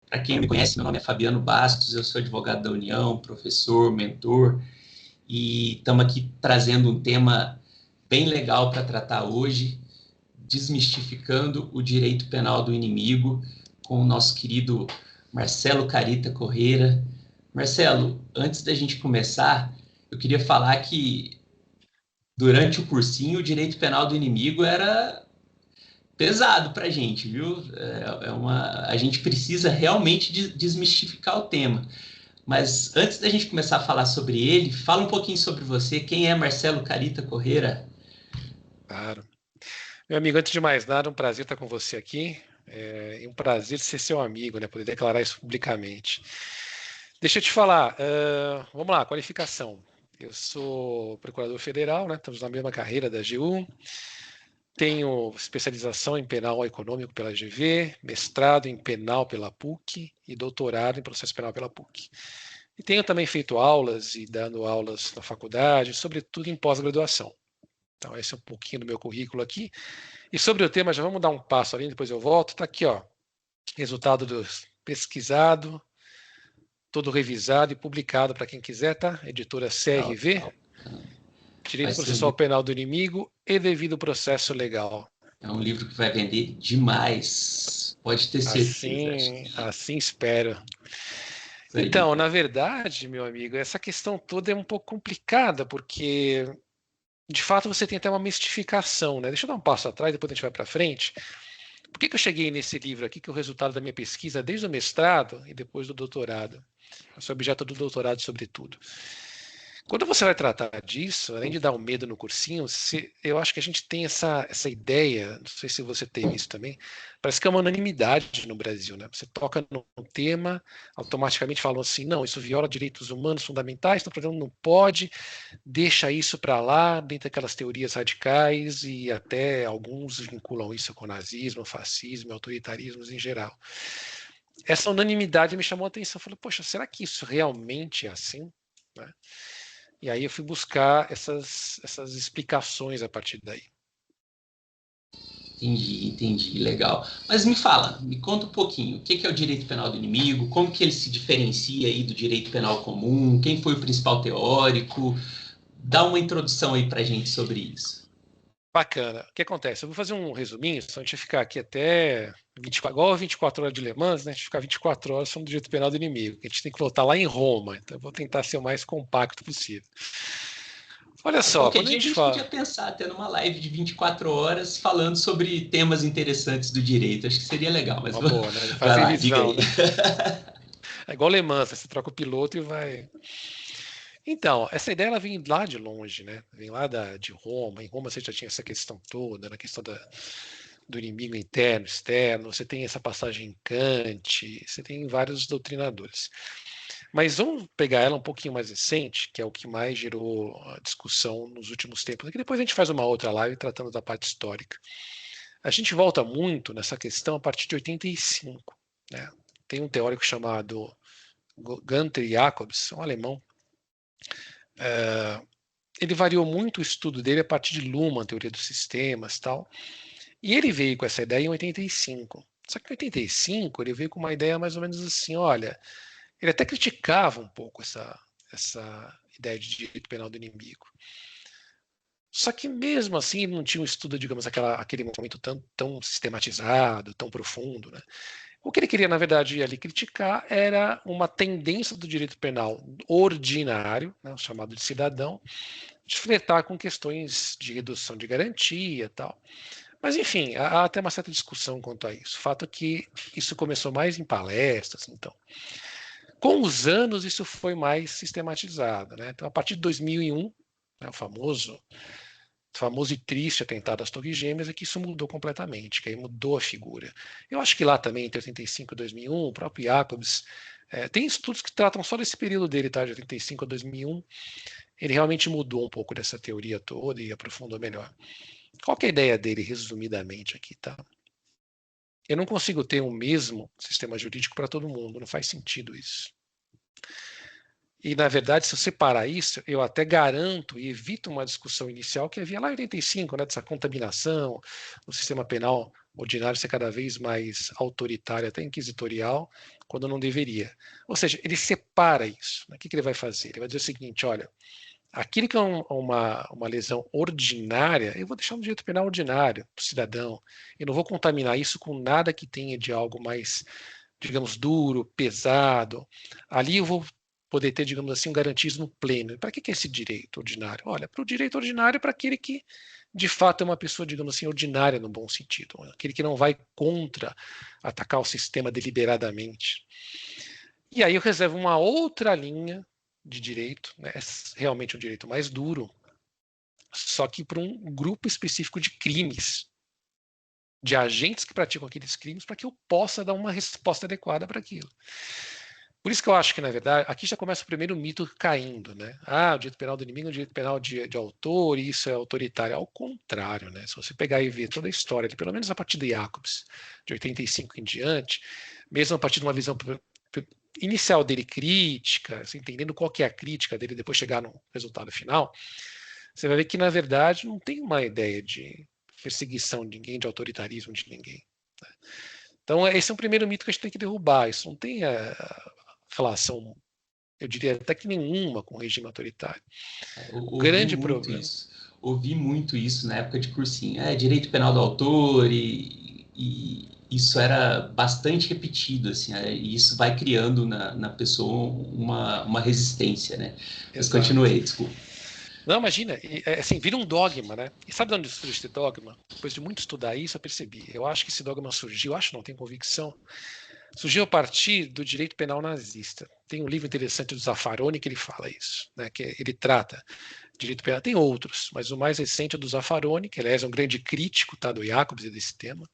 Para quem me conhece, meu nome é Fabiano Bastos, eu sou advogado da União, professor, mentor, e estamos aqui trazendo um tema bem legal para tratar hoje, desmistificando o direito penal do inimigo, com o nosso querido Marcelo Carita Correira. Marcelo, antes da gente começar, eu queria falar que durante o cursinho o direito penal do inimigo era pesado para a gente, viu? A gente precisa realmente desmistificar o tema. Mas antes da gente começar a falar sobre ele, fala um pouquinho sobre você. Quem é Marcelo Carita Correira? Claro. Meu amigo, antes de mais nada, um prazer estar com você aqui. E um prazer ser seu amigo, né? Poder declarar isso publicamente. Deixa eu te falar, vamos lá, qualificação. Eu sou procurador federal, né? Estamos na mesma carreira da AGU. Tenho especialização em penal econômico pela GV, mestrado em penal pela PUC e doutorado em processo penal pela PUC. E tenho também feito aulas e dando aulas na faculdade, sobretudo em pós-graduação. Então, esse é um pouquinho do meu currículo aqui. E sobre o tema, já vamos dar um passo ali, depois eu volto. Está aqui, ó, resultado do pesquisado, todo revisado e publicado para quem quiser, tá? Editora CRV, Direito Processual Penal do Inimigo e Devido Processo Legal. É um livro que vai vender demais, pode ter certeza. Assim espero. Então, na verdade, meu amigo, essa questão toda é um pouco complicada, porque de fato você tem até uma mistificação, né? Deixa eu dar um passo atrás, depois a gente vai para frente. Por que eu cheguei nesse livro aqui, que é o resultado da minha pesquisa desde o mestrado e depois do doutorado? Esse é o objeto do doutorado, sobretudo. Quando você vai tratar disso, além de dar um medo no cursinho, eu acho que a gente tem essa ideia, não sei se você teve isso também, parece que é uma unanimidade no Brasil, né? Você toca num tema, automaticamente falam assim, não, isso viola direitos humanos fundamentais, então, portanto, não pode, deixa isso para lá, dentro daquelas teorias radicais, e até alguns vinculam isso com nazismo, fascismo, autoritarismos em geral. Essa unanimidade me chamou a atenção, eu falei, poxa, será que isso realmente é assim? Né? E aí eu fui buscar essas explicações a partir daí. Entendi, legal. Mas me conta um pouquinho, o que é o direito penal do inimigo, como que ele se diferencia aí do direito penal comum, quem foi o principal teórico, dá uma introdução aí pra gente sobre isso. Bacana. O que acontece? Eu vou fazer um resuminho, só a gente vai ficar aqui até 24, igual 24 horas de Le Mans, né? A gente ficar 24 horas falando do direito penal do inimigo, que a gente tem que voltar lá em Roma, então eu vou tentar ser o mais compacto possível. Olha só, qualquer quando dia a gente podia pensar até numa live de 24 horas falando sobre temas interessantes do direito. Acho que seria legal, mas uma boa, né? Vai Fazer lá, diga visão, aí. né? É igual Le Mans, você troca o piloto e vai. Então, essa ideia ela vem lá de longe, né? Vem lá de Roma. Em Roma você já tinha essa questão toda, na questão do inimigo interno, externo. Você tem essa passagem em Kant, você tem vários doutrinadores. Mas vamos pegar ela um pouquinho mais recente, que é o que mais gerou a discussão nos últimos tempos. Aqui depois a gente faz uma outra live tratando da parte histórica. A gente volta muito nessa questão a partir de 85. Né? Tem um teórico chamado Gunther Jacobs, um alemão. Ele variou muito o estudo dele a partir de Luhmann, teoria dos sistemas, tal. E ele veio com essa ideia em 85. Só que em 85 ele veio com uma ideia mais ou menos assim, olha, ele até criticava um pouco essa ideia de direito penal do inimigo. Só que mesmo assim ele não tinha um estudo, digamos, aquele momento tão sistematizado, tão profundo, né? O que ele queria, na verdade, ali criticar era uma tendência do direito penal ordinário, né, chamado de cidadão, de flertar com questões de redução de garantia e tal. Mas, enfim, há até uma certa discussão quanto a isso. O fato é que isso começou mais em palestras, então. Com os anos, isso foi mais sistematizado. Né? Então, a partir de 2001, né, o famoso e triste atentado às Torres Gêmeas, é que isso mudou completamente, que aí mudou a figura. Eu acho que lá também, entre 85 e 2001, o próprio Jacobs, tem estudos que tratam só desse período dele, tá, de 85 a 2001, ele realmente mudou um pouco dessa teoria toda e aprofundou melhor. Qual que é a ideia dele, resumidamente, aqui, tá? Eu não consigo ter o mesmo sistema jurídico para todo mundo, não faz sentido isso. E, na verdade, se eu separar isso, eu até garanto e evito uma discussão inicial que havia lá em 85, né, dessa contaminação do sistema penal ordinário ser cada vez mais autoritário, até inquisitorial, quando não deveria. Ou seja, ele separa isso. O que ele vai fazer? Ele vai dizer o seguinte, olha, aquilo que é uma lesão ordinária, eu vou deixar no direito penal ordinário para o cidadão. Eu não vou contaminar isso com nada que tenha de algo mais, digamos, duro, pesado. Ali eu vou poder ter, digamos assim, um garantismo pleno. Para que é esse direito ordinário? Olha, para o direito ordinário é para aquele que, de fato, é uma pessoa, digamos assim, ordinária no bom sentido. Aquele que não vai contra atacar o sistema deliberadamente. E aí eu reservo uma outra linha de direito, né, realmente um direito mais duro, só que para um grupo específico de crimes, de agentes que praticam aqueles crimes, para que eu possa dar uma resposta adequada para aquilo. Por isso que eu acho que, na verdade, aqui já começa o primeiro mito caindo, né? Ah, o direito penal do inimigo é o direito penal de autor, e isso é autoritário. Ao contrário, né? Se você pegar e ver toda a história, pelo menos a partir de Jacobs, de 85 em diante, mesmo a partir de uma visão inicial dele crítica, assim, entendendo qual que é a crítica dele, depois chegar no resultado final, você vai ver que, na verdade, não tem uma ideia de perseguição de ninguém, de autoritarismo de ninguém. Né? Então, esse é um primeiro mito que a gente tem que derrubar. Isso não tem relação, eu diria até que nenhuma, com o regime autoritário. O Ouvi grande muito problema. isso. Ouvi muito isso na época de cursinho. É direito penal do autor e isso era bastante repetido, assim, e isso vai criando na pessoa uma resistência, né? Mas Exato. continuei, desculpa. Não, imagina, assim, vira um dogma, né? E sabe de onde surgiu esse dogma? Depois de muito estudar isso, eu percebi. Eu acho que esse dogma surgiu, acho não, tenho convicção, surgiu a partir do direito penal nazista. Tem um livro interessante do Zaffaroni que ele fala isso, né? Que ele trata direito penal. Tem outros, mas o mais recente é do Zaffaroni, que aliás é um grande crítico, tá, do Jacobs e desse tema.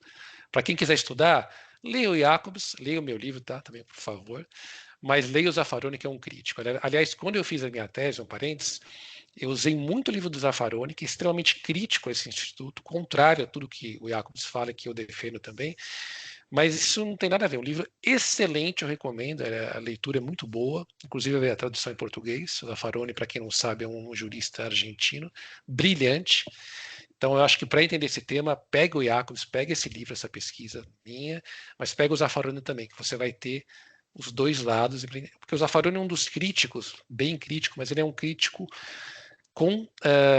Para quem quiser estudar, leia o Jacobs, leia o meu livro, tá? Também, por favor. Mas leia o Zaffaroni, que é um crítico. Aliás, quando eu fiz a minha tese, um parênteses, eu usei muito o livro do Zaffaroni, que é extremamente crítico a esse instituto, contrário a tudo que o Jacobs fala, que eu defendo também. Mas isso não tem nada a ver. Um livro excelente, eu recomendo. A leitura é muito boa. Inclusive a tradução em português. O Zaffaroni, para quem não sabe, é um jurista argentino, brilhante. Então, eu acho que para entender esse tema, pega o Jacobs, pega esse livro, essa pesquisa minha, mas pega o Zaffaroni também, que você vai ter os dois lados, porque o Zaffaroni é um dos críticos, bem crítico, mas ele é um crítico com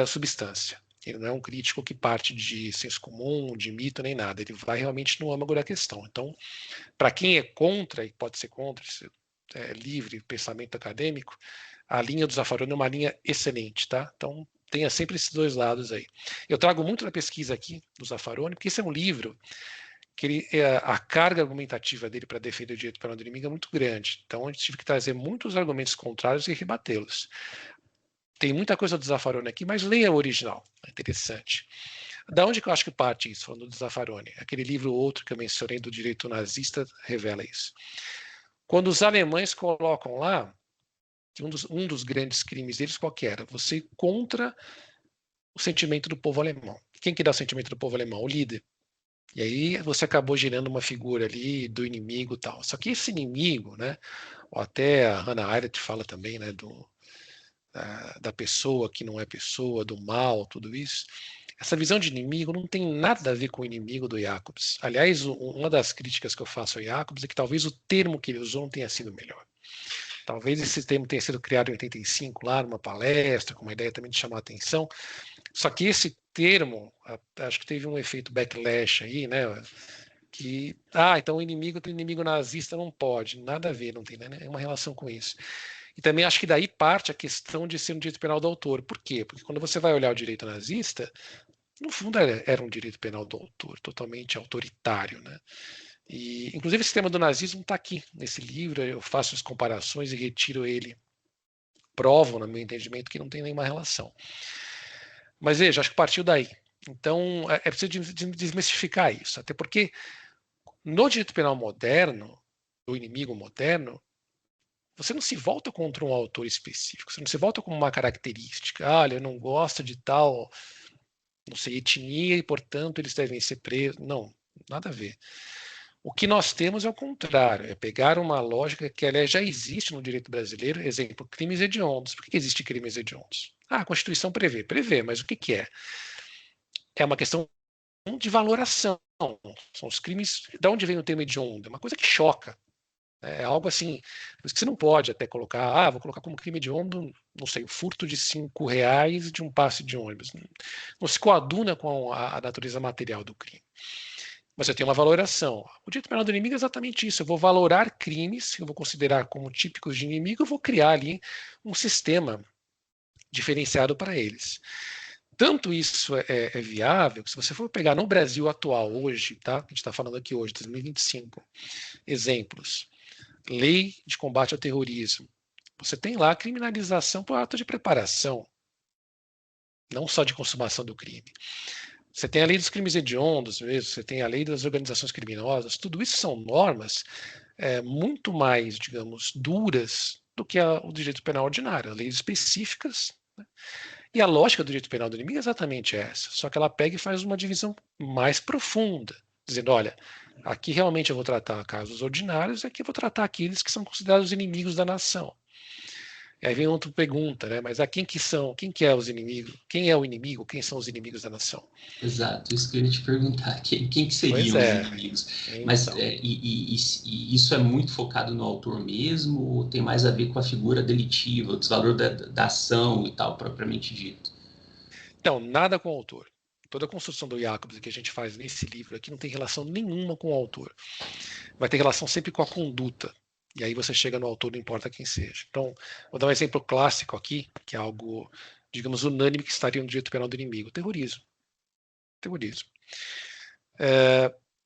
substância. Ele não é um crítico que parte de senso comum, de mito, nem nada. Ele vai realmente no âmago da questão. Então, para quem é contra, e pode ser contra, livre pensamento acadêmico, a linha do Zaffaroni é uma linha excelente, tá? Então, tenha sempre esses dois lados aí. Eu trago muito na pesquisa aqui do Zaffaroni, porque esse é um livro que a carga argumentativa dele para defender o direito penal do inimigo é muito grande. Então, a gente tive que trazer muitos argumentos contrários e rebatê-los. Tem muita coisa do Zaffaroni aqui, mas leia o original, é interessante. Da onde que eu acho que parte isso, falando do Zaffaroni? Aquele livro outro que eu mencionei do direito nazista revela isso. Quando os alemães colocam lá, um dos grandes crimes deles qual que era? Você ir contra o sentimento do povo alemão. Quem que dá o sentimento do povo alemão? O líder. E aí você acabou gerando uma figura ali do inimigo e tal. Só que esse inimigo, né, ou até a Hannah Arendt fala também, né, da pessoa que não é pessoa, do mal, tudo isso. Essa visão de inimigo não tem nada a ver com o inimigo do Jacobs. Aliás, uma das críticas que eu faço ao Jacobs é que talvez o termo que ele usou não tenha sido melhor. Talvez esse termo tenha sido criado em 85 lá, numa palestra, com uma ideia também de chamar a atenção. Só que esse termo, acho que teve um efeito backlash aí, né? Que, então o inimigo nazista não pode. Nada a ver, não tem nenhuma relação com isso. E também acho que daí parte a questão de ser um direito penal do autor. Por quê? Porque quando você vai olhar o direito nazista, no fundo era um direito penal do autor, totalmente autoritário, né? E, inclusive, esse tema do nazismo está aqui nesse livro, eu faço as comparações e retiro ele, provo, no meu entendimento, que não tem nenhuma relação. Mas veja, acho que partiu daí. Então, é preciso desmistificar isso, até porque no direito penal moderno, do inimigo moderno, você não se volta contra um autor específico, você não se volta com uma característica. Olha, eu não gosto de tal, não sei, etnia e, portanto, eles devem ser presos. Não, nada a ver. O que nós temos é o contrário, é pegar uma lógica que aliás, já existe no direito brasileiro, exemplo, crimes hediondos. Por que existe crimes hediondos? A Constituição prevê, mas o que é? É uma questão de valoração. São os crimes... De onde vem o termo hediondo? É uma coisa que choca. É algo assim, por isso que você não pode até colocar, vou colocar como crime hediondo, não sei, o furto de R$ 5 de um passe de ônibus. Não se coaduna com a natureza material do crime. Mas eu tenho uma valoração. O direito penal do inimigo é exatamente isso. Eu vou valorar crimes, eu vou considerar como típicos de inimigo, eu vou criar ali um sistema diferenciado para eles. Tanto isso é viável, que se você for pegar no Brasil atual, hoje, tá? A gente está falando aqui hoje, 2025, exemplos. Lei de combate ao terrorismo. Você tem lá a criminalização por ato de preparação, não só de consumação do crime. Você tem a lei dos crimes hediondos mesmo, você tem a lei das organizações criminosas, tudo isso são normas muito mais, digamos, duras do que o direito penal ordinário, leis específicas, né? E a lógica do direito penal do inimigo é exatamente essa, só que ela pega e faz uma divisão mais profunda, dizendo, olha, aqui realmente eu vou tratar casos ordinários e aqui eu vou tratar aqueles que são considerados inimigos da nação. E aí vem outra pergunta, né? Mas quem que é os inimigos? Quem é o inimigo? Quem são os inimigos da nação? Exato, isso que eu ia te perguntar, quem que Pois seriam os é. inimigos? Mas Então, e isso é muito focado no autor mesmo, ou tem mais a ver com a figura delitiva, o desvalor da ação e tal, propriamente dito? nada com o autor. Toda a construção do Jacobs que a gente faz nesse livro aqui não tem relação nenhuma com o autor. Vai ter relação sempre com a conduta. E aí você chega no autor, não importa quem seja. Então, vou dar um exemplo clássico aqui, que é algo, digamos, unânime que estaria no direito penal do inimigo: terrorismo. Terrorismo.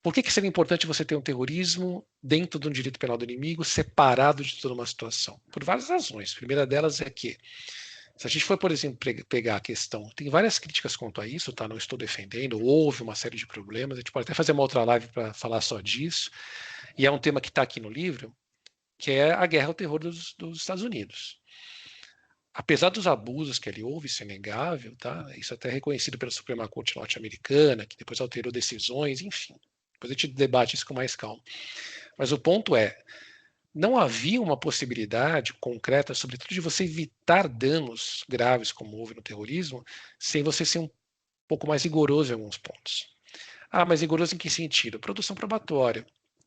Por que seria importante você ter um terrorismo dentro de um direito penal do inimigo, separado de toda uma situação? Por várias razões. A primeira delas é que, se a gente for, por exemplo, pegar a questão, tem várias críticas quanto a isso, tá? Não estou defendendo, houve uma série de problemas, a gente pode até fazer uma outra live para falar só disso, e é um tema que está aqui no livro, que é a guerra ao terror dos Estados Unidos. Apesar dos abusos que ali houve, isso é inegável, tá? Isso até é reconhecido pela Suprema Corte norte-americana, que depois alterou decisões, enfim. Depois a gente debate isso com mais calma. Mas o ponto é, não havia uma possibilidade concreta, sobretudo, de você evitar danos graves como houve no terrorismo, sem você ser um pouco mais rigoroso em alguns pontos. Mas rigoroso em que sentido? Produção probatória.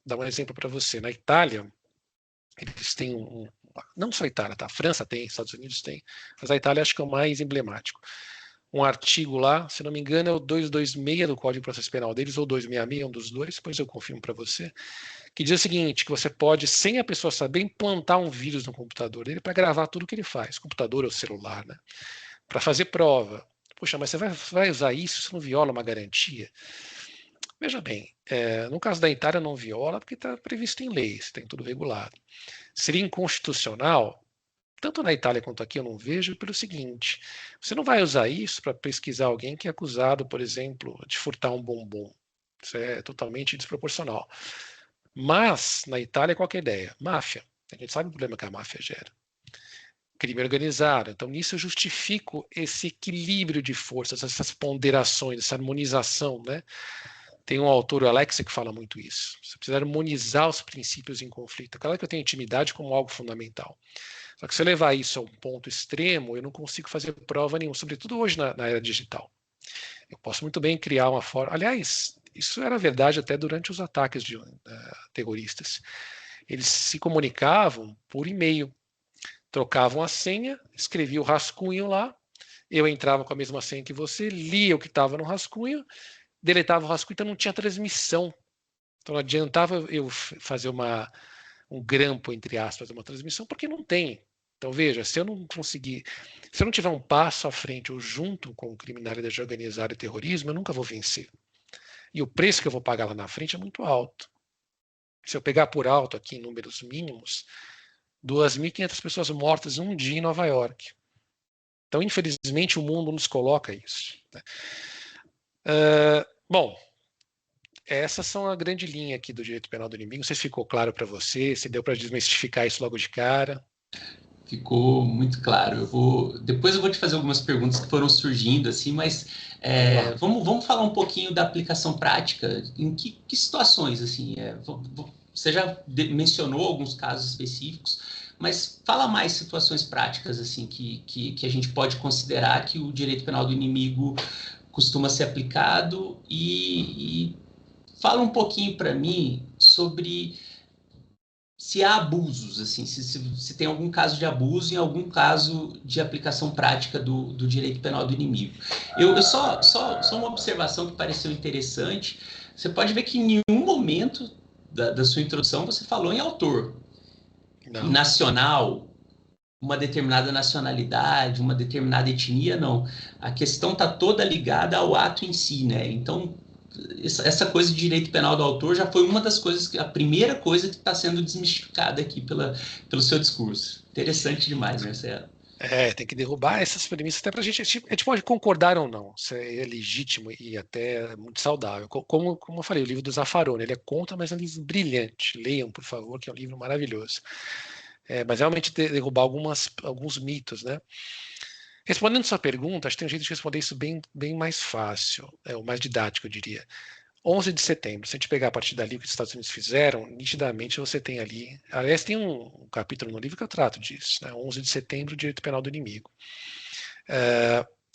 Vou dar um exemplo para você. Na Itália, eles têm não só a Itália, tá? A França tem, Estados Unidos tem, mas a Itália acho que é o mais emblemático. Um artigo lá, se não me engano, é o 226 do Código de Processo Penal deles, ou 266, um dos dois, depois eu confirmo para você, que diz o seguinte, que você pode, sem a pessoa saber, implantar um vírus no computador dele para gravar tudo que ele faz, computador ou celular, né? Para fazer prova. Poxa, mas você vai usar isso, isso não viola uma garantia? Veja bem, no caso da Itália não viola porque está previsto em leis, tem tudo regulado. Seria inconstitucional? Tanto na Itália quanto aqui eu não vejo, pelo seguinte: você não vai usar isso para pesquisar alguém que é acusado, por exemplo, de furtar um bombom. Isso é totalmente desproporcional. Mas, na Itália, qual que é a ideia? Máfia. A gente sabe o problema que a máfia gera. Crime organizado. Então, nisso eu justifico esse equilíbrio de forças, essas ponderações, essa harmonização, né? Tem um autor, o Alexia, que fala muito isso. Você precisa harmonizar os princípios em conflito. Claro que eu tenho intimidade como algo fundamental. Só que se eu levar isso a um ponto extremo, eu não consigo fazer prova nenhuma, sobretudo hoje na era digital. Eu posso muito bem criar uma forma. Aliás, isso era verdade até durante os ataques de terroristas. Eles se comunicavam por e-mail, trocavam a senha, escrevia o rascunho lá, eu entrava com a mesma senha que você, lia o que estava no rascunho, deletava o rascunho, então não tinha transmissão. Então não adiantava eu fazer um grampo, entre aspas, uma transmissão, porque não tem. Então, veja, se eu não conseguir, se eu não tiver um passo à frente ou junto com criminalidade organizada e terrorismo, eu nunca vou vencer. E o preço que eu vou pagar lá na frente é muito alto. Se eu pegar por alto aqui em números mínimos, 2.500 pessoas mortas em um dia em Nova York. Então, infelizmente, o mundo nos coloca isso, né? Bom, essas são a grande linha aqui do direito penal do inimigo. Não sei se ficou claro para você, se deu para desmistificar isso logo de cara. Ficou muito claro. Depois eu vou te fazer algumas perguntas que foram surgindo, assim, mas vamos falar um pouquinho da aplicação prática. Em que situações, assim? Você já mencionou alguns casos específicos, mas fala mais situações práticas, assim, que a gente pode considerar que o direito penal do inimigo costuma ser aplicado e fala um pouquinho para mim sobre se há abusos, assim, se tem algum caso de abuso e algum caso de aplicação prática do direito penal do inimigo. Eu só uma observação que pareceu interessante, você pode ver que em nenhum momento da sua introdução você falou em autor. Não. Nacional, uma determinada nacionalidade, uma determinada etnia, não. A questão está toda ligada ao ato em si, né? Então, essa coisa de direito penal do autor já foi uma das coisas, a primeira coisa que está sendo desmistificada aqui pelo seu discurso. Interessante demais, Marcelo. Tem que derrubar essas premissas até para a gente pode concordar ou não, isso é legítimo e até muito saudável. Como eu falei, o livro do Zaffaroni, ele é contra, mas é um livro brilhante. Leiam, por favor, que é um livro maravilhoso. Mas realmente derrubar alguns mitos, né? Respondendo sua pergunta, acho que tem um jeito de responder isso bem mais fácil, ou mais didático, eu diria. 11 de setembro, se a gente pegar a partir dali o que os Estados Unidos fizeram, nitidamente você tem ali. Aliás, tem um capítulo no livro que eu trato disso, né? 11 de setembro, direito penal do inimigo.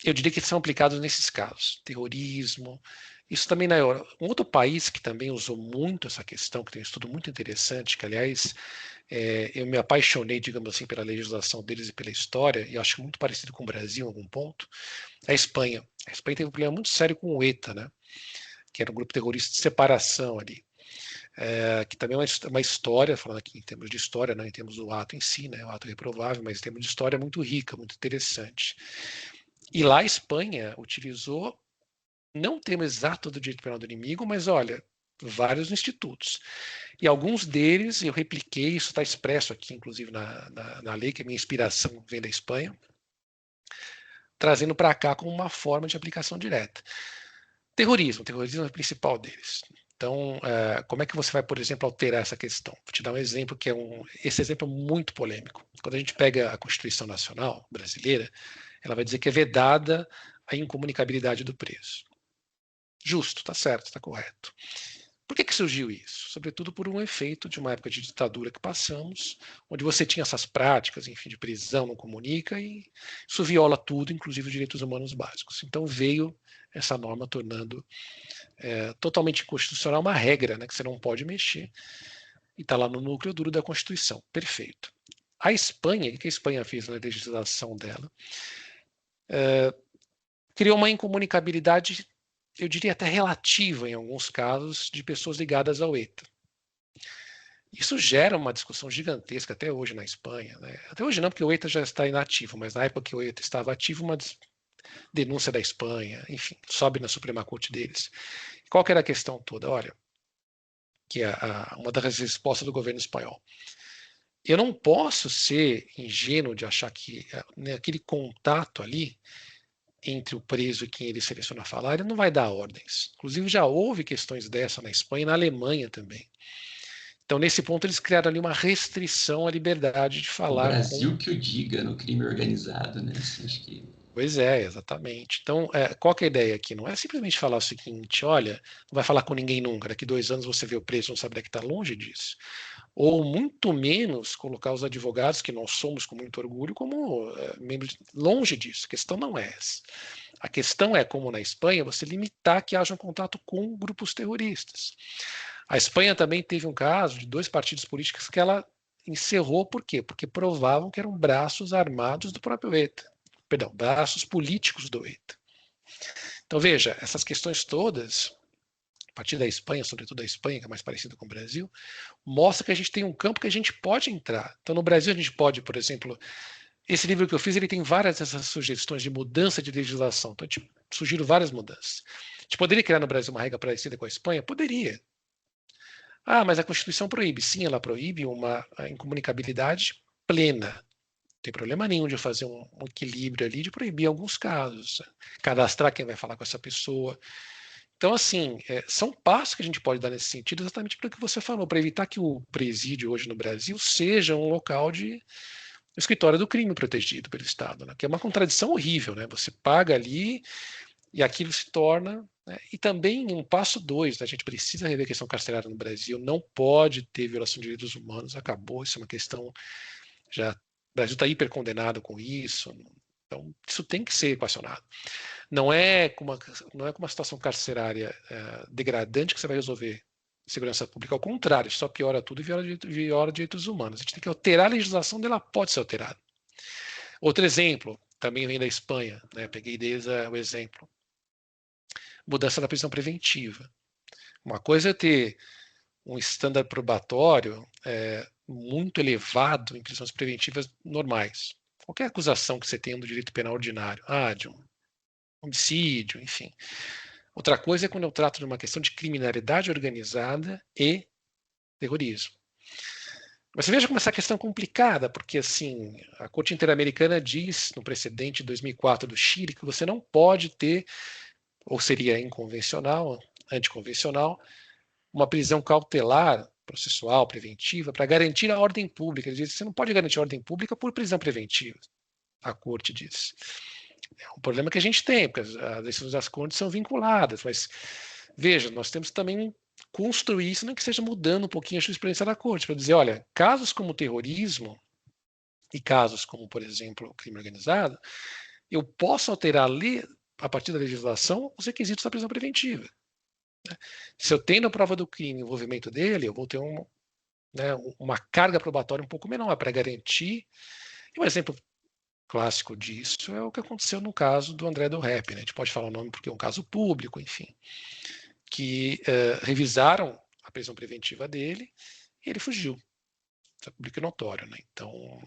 Eu diria que são aplicados nesses casos: terrorismo. Isso também na Europa. Um outro país que também usou muito essa questão, que tem um estudo muito interessante, que aliás eu me apaixonei, digamos assim, pela legislação deles e pela história, e acho muito parecido com o Brasil em algum ponto, é a Espanha. A Espanha teve um problema muito sério com o ETA, né? Que era um grupo terrorista de separação ali, que também é uma história, falando aqui em termos de história, não em termos do ato em si, né, o ato reprovável, mas em termos de história muito rica, muito interessante. E lá a Espanha utilizou, não o termo exato do direito penal do inimigo, mas olha, vários institutos. E alguns deles eu repliquei, isso está expresso aqui, inclusive na lei, que a minha inspiração vem da Espanha, trazendo para cá como uma forma de aplicação direta. Terrorismo é o principal deles. Então, como é que você vai, por exemplo, alterar essa questão? Vou te dar um exemplo que esse exemplo é muito polêmico. Quando a gente pega a Constituição Nacional brasileira, ela vai dizer que é vedada a incomunicabilidade do preso. Justo, está certo, está correto. Por que surgiu isso? Sobretudo por um efeito de uma época de ditadura que passamos, onde você tinha essas práticas, enfim, de prisão, não comunica, e isso viola tudo, inclusive os direitos humanos básicos. Então veio essa norma tornando totalmente inconstitucional uma regra, né, que você não pode mexer, e está lá no núcleo duro da Constituição. Perfeito. A Espanha, o que a Espanha fez na legislação dela? Criou uma incomunicabilidade, eu diria até relativa em alguns casos, de pessoas ligadas ao ETA. Isso gera uma discussão gigantesca até hoje na Espanha, né? Até hoje não, porque o ETA já está inativo, mas na época que o ETA estava ativo, uma denúncia da Espanha, enfim, sobe na Suprema Corte deles. Qual que era a questão toda? Olha, que é uma das respostas do governo espanhol. Eu não posso ser ingênuo de achar que aquele contato ali entre o preso e quem ele seleciona falar, ele não vai dar ordens. Inclusive já houve questões dessa na Espanha e na Alemanha também. Então, nesse ponto, eles criaram ali uma restrição à liberdade de falar. O Brasil que o diga no crime organizado, né? Acho que... Pois é, exatamente. Então, qual que é a ideia aqui? Não é simplesmente falar o seguinte: olha, não vai falar com ninguém nunca, daqui 2 anos você vê o preso, não sabe onde é que está, longe disso. Ou muito menos colocar os advogados, que nós somos com muito orgulho, como membros, longe disso. A questão não é essa. A questão é, como na Espanha, você limitar que haja um contato com grupos terroristas. A Espanha também teve um caso de 2 partidos políticos que ela encerrou, por quê? Porque provavam que eram braços armados do próprio ETA. Perdão, braços políticos do ETA. Então, veja, essas questões todas, a partir da Espanha, sobretudo da Espanha, que é mais parecido com o Brasil, mostra que a gente tem um campo que a gente pode entrar. Então, no Brasil, a gente pode, por exemplo, esse livro que eu fiz, ele tem várias dessas sugestões de mudança de legislação. Então, eu sugiro várias mudanças. A gente poderia criar no Brasil uma regra parecida com a Espanha? Poderia. Ah, mas a Constituição proíbe. Sim, ela proíbe uma incomunicabilidade plena. Não tem problema nenhum de fazer um equilíbrio ali, de proibir alguns casos. Cadastrar quem vai falar com essa pessoa. Então, assim, são passos que a gente pode dar nesse sentido, exatamente pelo que você falou, para evitar que o presídio hoje no Brasil seja um local de escritório do crime protegido pelo Estado, né? Que é uma contradição horrível, né? Você paga ali e aquilo se torna... Né? E também um passo 2, né? A gente precisa rever a questão carcerária no Brasil, não pode ter violação de direitos humanos, acabou, isso é uma questão já... O Brasil está hiper condenado com isso, Então, isso tem que ser equacionado. Não é com uma situação carcerária degradante que você vai resolver segurança pública. Ao contrário, só piora tudo e viola direitos humanos. A gente tem que alterar a legislação, ela pode ser alterada. Outro exemplo, também vem da Espanha, né? Peguei deles o exemplo. Mudança da prisão preventiva. Uma coisa é ter um estándar probatório muito elevado em prisões preventivas normais. Qualquer acusação que você tenha do direito penal ordinário, de um homicídio, enfim. Outra coisa é quando eu trato de uma questão de criminalidade organizada e terrorismo. Mas você veja como essa questão é complicada, porque assim, a Corte Interamericana diz, no precedente de 2004 do Chile, que você não pode ter, ou seria inconvencional, anticonvencional, uma prisão cautelar, processual, preventiva, para garantir a ordem pública. Ele diz que você não pode garantir a ordem pública por prisão preventiva, a Corte diz. É um problema que a gente tem, porque as decisões das cortes são vinculadas, mas veja, nós temos também construir isso, nem que seja mudando um pouquinho a jurisprudência da corte, para dizer, olha, casos como terrorismo e casos como, por exemplo, crime organizado, eu posso alterar a partir da legislação os requisitos da prisão preventiva. Se eu tenho na prova do crime o envolvimento dele, eu vou ter uma carga probatória um pouco menor para garantir. E um exemplo clássico disso é o que aconteceu no caso do André Del Rep, né? A gente pode falar o nome porque é um caso público, enfim, que revisaram a prisão preventiva dele e ele fugiu. Isso é público e notório, né? Então,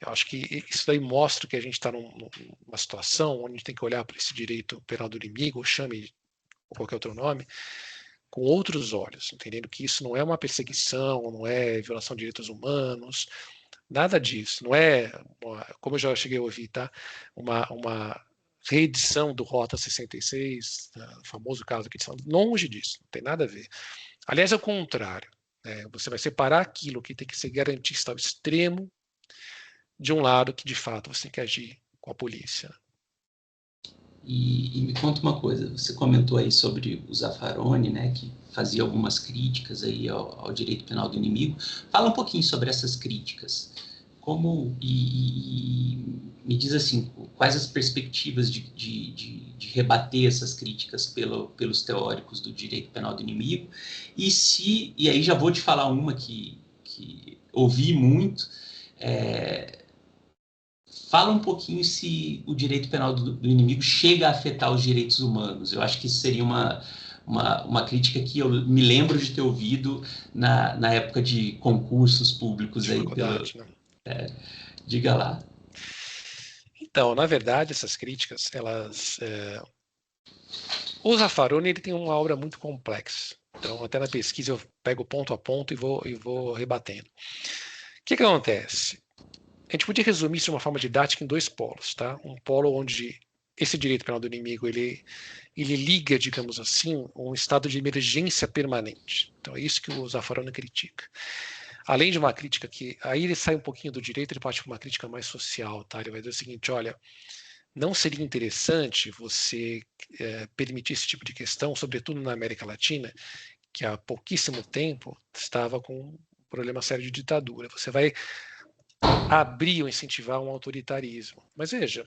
eu acho que isso daí mostra que a gente está numa situação onde a gente tem que olhar para esse direito penal do inimigo, ou chame qualquer outro nome, com outros olhos, entendendo que isso não é uma perseguição, não é violação de direitos humanos, nada disso. Não é, como eu já cheguei a ouvir, tá? Uma reedição do Rota 66, o famoso caso aqui de São Paulo, longe disso, não tem nada a ver. Aliás, é o contrário. Você vai separar aquilo que tem que ser garantista ao extremo de um lado que, de fato, você tem que agir com a polícia. E me conta uma coisa, você comentou aí sobre o Zaffaroni, né, que fazia algumas críticas aí ao direito penal do inimigo. Fala um pouquinho sobre essas críticas. E me diz assim, quais as perspectivas de rebater essas críticas pelos teóricos do direito penal do inimigo, e aí já vou te falar uma que ouvi muito, fala um pouquinho se o direito penal do inimigo chega a afetar os direitos humanos. Eu acho que isso seria uma crítica que eu me lembro de ter ouvido na época de concursos públicos aí. Diga lá. Então, na verdade, essas críticas, o Zaffaroni ele tem uma obra muito complexa. Então, até na pesquisa eu pego ponto a ponto e vou rebatendo. O que acontece? A gente podia resumir isso de uma forma didática em dois polos, tá? Um polo onde esse direito penal do inimigo ele liga, digamos assim, um estado de emergência permanente. Então é isso que o Zaffaroni critica. Além de uma crítica que aí ele sai um pouquinho do direito, ele parte para uma crítica mais social, tá? Ele vai dizer o seguinte, olha, não seria interessante você permitir esse tipo de questão, sobretudo na América Latina, que há pouquíssimo tempo estava com um problema sério de ditadura. Você vai abrir ou incentivar um autoritarismo. Mas veja,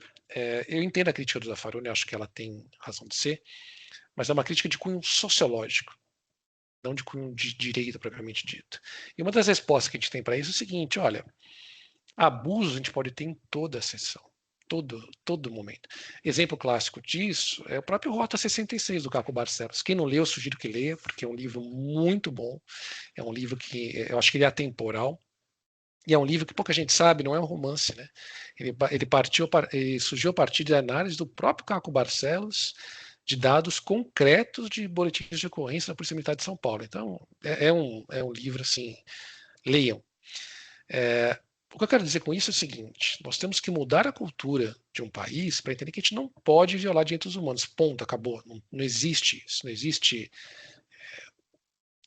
eu entendo a crítica do Zaffaroni, acho que ela tem razão de ser, mas é uma crítica de cunho sociológico, não de cunho de direito propriamente dito. E uma das respostas que a gente tem para isso é o seguinte, olha, abusos a gente pode ter em toda a sessão, todo momento. Exemplo clássico disso é o próprio Rota 66 do Caco Barcelos. Quem não leu, eu sugiro que leia, porque é um livro muito bom, é um livro que eu acho que ele é atemporal, e é um livro que pouca gente sabe, não é um romance, né? Ele surgiu a partir de análise do próprio Caco Barcelos, de dados concretos de boletins de ocorrência da Polícia Militar de São Paulo. Então, é um livro, assim, leiam. O que eu quero dizer com isso é o seguinte, nós temos que mudar a cultura de um país para entender que a gente não pode violar direitos humanos, ponto, acabou. Não existe isso, não existe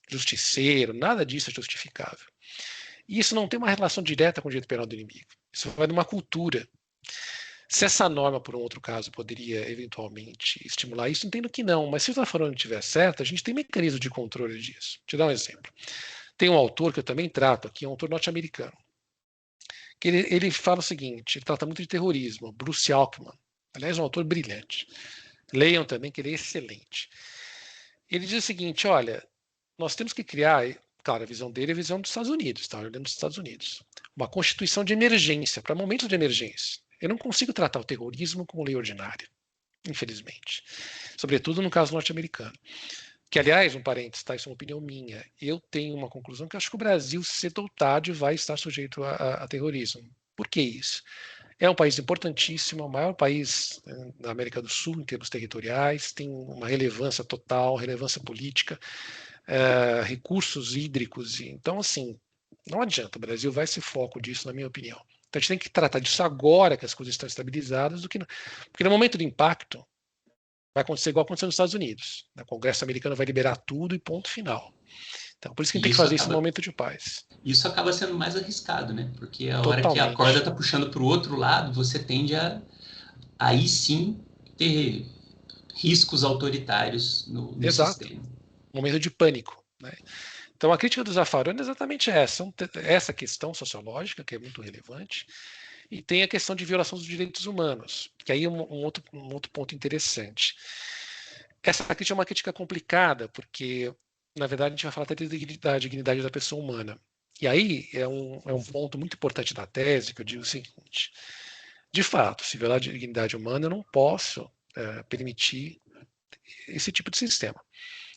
justiceiro, nada disso é justificável. E isso não tem uma relação direta com o direito penal do inimigo. Isso vai de uma cultura. Se essa norma, por um outro caso, poderia eventualmente estimular isso, entendo que não. Mas se o Zaffaroni estiver certo, a gente tem mecanismo de controle disso. Vou te dar um exemplo. Tem um autor que eu também trato aqui, um autor norte-americano, que ele fala o seguinte, ele trata muito de terrorismo, Bruce Altman, aliás, um autor brilhante. Leiam também, que ele é excelente. Ele diz o seguinte, olha, nós temos que criar, claro, a visão dele é a visão dos Estados Unidos, tá? Olhando dos Estados Unidos. Uma constituição de emergência, para momentos de emergência. Eu não consigo tratar o terrorismo como lei ordinária, infelizmente. Sobretudo no caso norte-americano. Que, aliás, um parênteses, tá? Isso é uma opinião minha. Eu tenho uma conclusão que acho que o Brasil, cedo ou tarde, vai estar sujeito a terrorismo. Por que isso? É um país importantíssimo, o maior país da América do Sul em termos territoriais, tem uma relevância total, relevância política, recursos hídricos. Então, assim, não adianta, o Brasil vai ser foco disso, na minha opinião. Então, a gente tem que tratar disso agora que as coisas estão estabilizadas, porque no momento do impacto, vai acontecer igual aconteceu nos Estados Unidos. O Congresso americano vai liberar tudo e ponto final. Então, por isso que a gente tem que fazer isso no momento de paz. Isso acaba sendo mais arriscado, né? Porque a hora que a Totalmente. corda está puxando para o outro lado, você tende a aí sim ter riscos autoritários no Exato. sistema. Momento de pânico, né? Então, a crítica do Zaffaroni é exatamente essa questão sociológica, que é muito relevante, e tem a questão de violação dos direitos humanos, que aí é um outro ponto interessante. Essa crítica é uma crítica complicada, porque, na verdade, a gente vai falar até da dignidade da pessoa humana. E aí é um ponto muito importante da tese, que eu digo o seguinte, de fato, se violar a dignidade humana, eu não posso permitir esse tipo de sistema.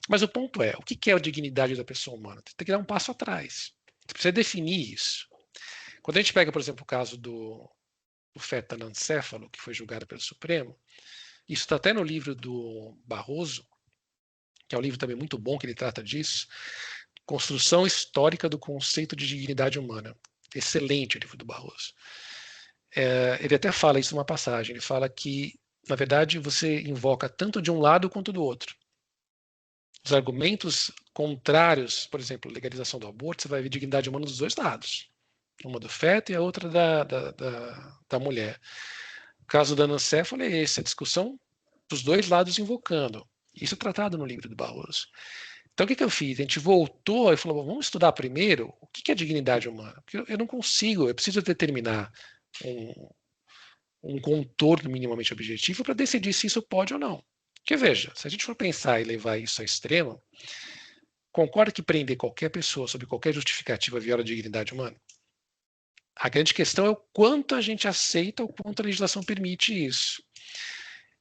Mas o ponto é, o que é a dignidade da pessoa humana? Tem que dar um passo atrás. Você precisa definir isso. Quando a gente pega, por exemplo, o caso do feto anencefalo, que foi julgado pelo Supremo, isso está até no livro do Barroso, que é um livro também muito bom, que ele trata disso, Construção Histórica do Conceito de Dignidade Humana. Excelente o livro do Barroso. Ele até fala isso numa passagem, ele fala que, na verdade, você invoca tanto de um lado quanto do outro. Os argumentos contrários, por exemplo, legalização do aborto, você vai ver dignidade humana dos dois lados. Uma do feto e a outra da mulher. O caso da anencefalo é esse, a discussão dos dois lados invocando. Isso é tratado no livro do Barroso. Então, o que eu fiz? A gente voltou e falou, vamos estudar primeiro o que é dignidade humana. Porque eu não consigo, eu preciso determinar um contorno minimamente objetivo para decidir se isso pode ou não. Porque, veja, se a gente for pensar e levar isso ao extremo, concorda que prender qualquer pessoa sob qualquer justificativa viola a dignidade humana? A grande questão é o quanto a gente aceita, o quanto a legislação permite isso.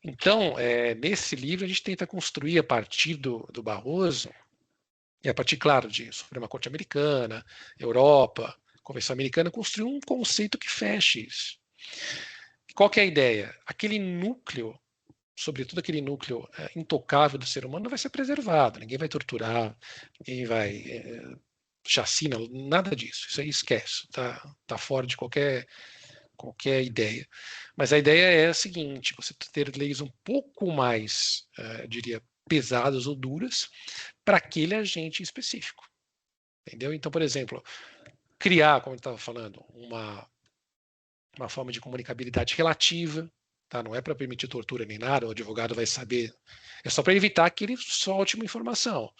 Então, nesse livro, a gente tenta construir, a partir do Barroso, e a partir, claro, de Suprema Corte Americana, Europa, Convenção Americana, construir um conceito que feche isso. Qual que é a ideia? Aquele núcleo, sobretudo aquele núcleo intocável do ser humano, não vai ser preservado, ninguém vai torturar, ninguém vai chacina, nada disso, isso aí esquece, tá fora de qualquer ideia. Mas a ideia é a seguinte, você ter leis um pouco mais, diria, pesadas ou duras para aquele agente específico. Entendeu? Então, por exemplo, criar, como eu estava falando, uma forma de comunicabilidade relativa, tá? Não é para permitir tortura nem nada, o advogado vai saber, é só para evitar que ele solte uma informação,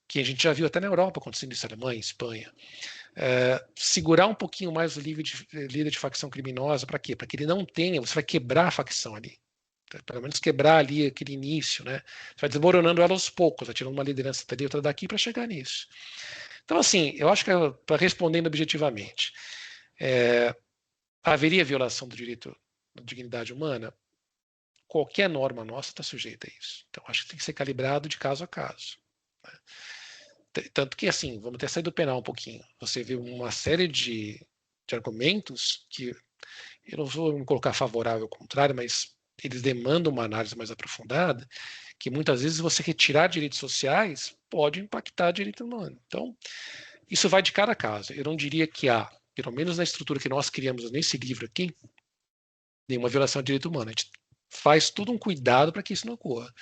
que a gente já viu até na Europa acontecendo isso, Alemanha, Espanha. Segurar um pouquinho mais o líder de facção criminosa, para quê? Para que ele não tenha, você vai quebrar a facção ali. Pelo menos quebrar ali aquele início, né? Você vai desmoronando ela aos poucos, vai tirando uma liderança dali, outra daqui para chegar nisso. Então, assim, eu acho que, para respondendo objetivamente, haveria violação do direito da dignidade humana? Qualquer norma nossa está sujeita a isso. Então, acho que tem que ser calibrado de caso a caso. Né? Tanto que, assim, vamos até sair do penal um pouquinho. Você vê uma série de argumentos que eu não vou me colocar favorável ao contrário, mas eles demandam uma análise mais aprofundada, que muitas vezes você retirar direitos sociais pode impactar direito humano. Então, isso vai de cada caso. Eu não diria que há, pelo menos na estrutura que nós criamos nesse livro aqui, nenhuma violação de direito humano. A gente faz todo um cuidado para que isso não ocorra.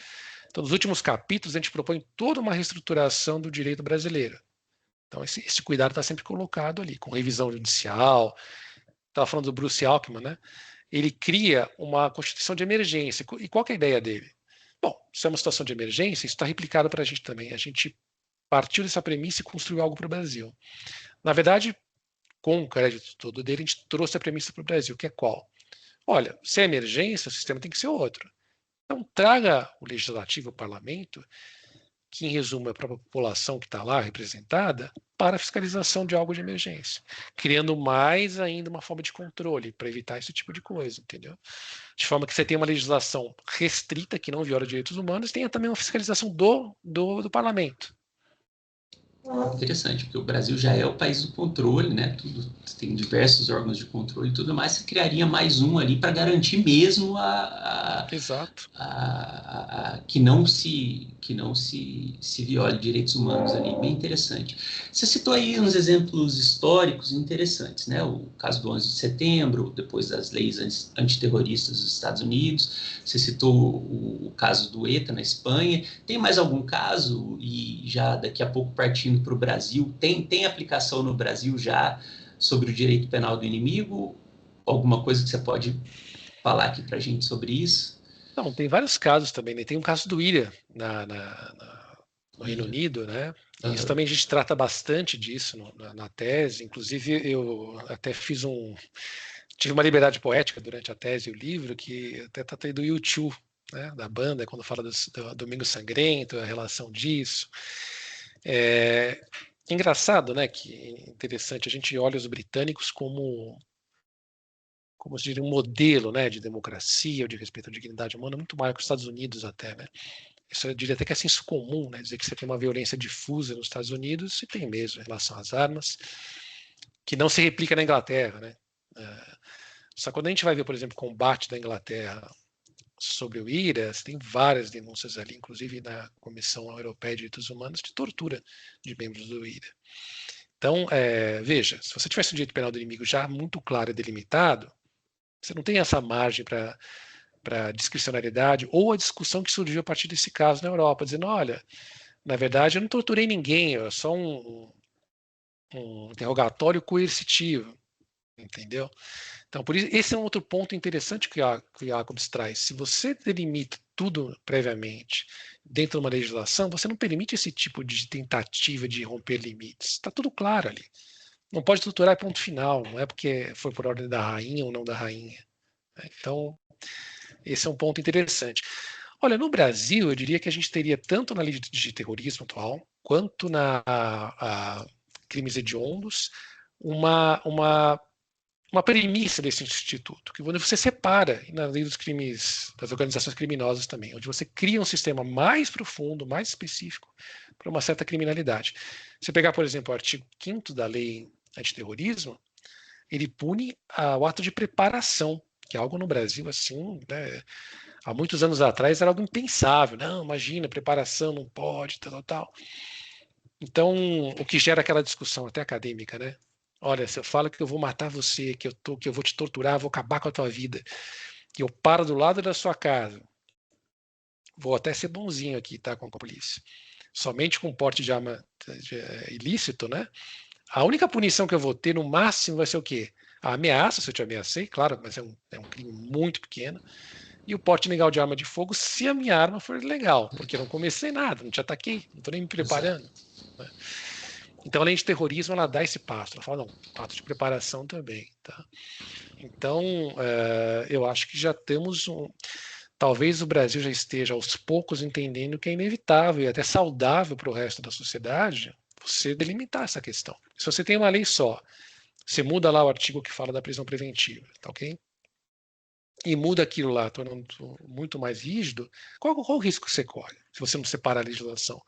Então, nos últimos capítulos, a gente propõe toda uma reestruturação do direito brasileiro. Então, esse cuidado está sempre colocado ali, com revisão judicial. Estava falando do Bruce Altman, né? Ele cria uma constituição de emergência. E qual que é a ideia dele? Bom, se é uma situação de emergência, isso está replicado para a gente também. A gente partiu dessa premissa e construiu algo para o Brasil. Na verdade, com o crédito todo dele, a gente trouxe a premissa para o Brasil, que é qual? Olha, se é emergência, o sistema tem que ser outro. Então, traga o legislativo, o parlamento, que em resumo é para a população que está lá representada, para a fiscalização de algo de emergência, criando mais ainda uma forma de controle para evitar esse tipo de coisa, entendeu? De forma que você tenha uma legislação restrita, que não viola direitos humanos, e tenha também uma fiscalização do parlamento. Interessante, porque o Brasil já é o país do controle, né? Tudo, tem diversos órgãos de controle e tudo mais. Você criaria mais um ali para garantir mesmo Exato. que não se viole direitos humanos ali. Bem interessante. Você citou aí uns exemplos históricos interessantes, né? O caso do 11 de setembro, depois das leis antiterroristas dos Estados Unidos. Você citou o caso do ETA na Espanha. Tem mais algum caso? E já daqui a pouco partindo para o Brasil, tem aplicação no Brasil já sobre o direito penal do inimigo? Alguma coisa que você pode falar aqui para a gente sobre isso? Não, tem vários casos também, né? Tem um caso do IRA no Reino Unido, né? E isso também a gente trata bastante disso na tese. Inclusive, eu até tive uma liberdade poética durante a tese e o livro, que até tratei do U2, né, da banda, quando fala do Domingo Sangrento, a relação disso. É engraçado, né, que interessante, a gente olha os britânicos como se diria, um modelo, né, de democracia ou de respeito à dignidade humana muito maior que os Estados Unidos até, né. Isso eu diria até que é senso comum, né, dizer que você tem uma violência difusa nos Estados Unidos, se tem mesmo em relação às armas, que não se replica na Inglaterra, né. Só que quando a gente vai ver, por exemplo, o combate da Inglaterra sobre o IRA, tem várias denúncias ali, inclusive na Comissão Europeia de Direitos Humanos, de tortura de membros do IRA. Então, veja, se você tivesse um direito penal do inimigo já muito claro e delimitado, você não tem essa margem para discricionariedade ou a discussão que surgiu a partir desse caso na Europa, dizendo, olha, na verdade eu não torturei ninguém, é só um interrogatório coercitivo, entendeu? Então, por isso, esse é um outro ponto interessante que o Jacobs traz. Se você delimita tudo previamente dentro de uma legislação, você não permite esse tipo de tentativa de romper limites. Está tudo claro ali. Não pode torturar ponto final, não é porque foi por ordem da rainha ou não da rainha. Então, esse é um ponto interessante. Olha, no Brasil, eu diria que a gente teria tanto na lei de terrorismo atual, quanto na crimes hediondos, uma premissa desse instituto, que você separa, na lei dos crimes, das organizações criminosas também, onde você cria um sistema mais profundo, mais específico, para uma certa criminalidade. Se pegar, por exemplo, o artigo 5º da lei antiterrorismo, ele pune o ato de preparação, que é algo no Brasil, assim, né, há muitos anos atrás era algo impensável. Não, imagina, preparação não pode, tal. Então, o que gera aquela discussão até acadêmica, né? Olha, se eu falo que eu vou matar você, que eu vou te torturar, vou acabar com a tua vida, que eu paro do lado da sua casa, vou até ser bonzinho aqui, tá, com a polícia. Somente com porte de arma ilícito, né? A única punição que eu vou ter, no máximo, vai ser o quê? A ameaça, se eu te ameacei, claro, mas é um crime muito pequeno. E o porte legal de arma de fogo, se a minha arma for legal, porque eu não comecei nada, não te ataquei, não estou nem me preparando. Né? Então, a lei de terrorismo, ela dá esse passo, ela fala, não, passo de preparação também. Tá? Então, eu acho que já temos talvez o Brasil já esteja aos poucos entendendo que é inevitável e até saudável para o resto da sociedade você delimitar essa questão. Se você tem uma lei só, você muda lá o artigo que fala da prisão preventiva, tá ok? E muda aquilo lá, tornando muito mais rígido, qual o risco que você corre, se você não separar a legislação?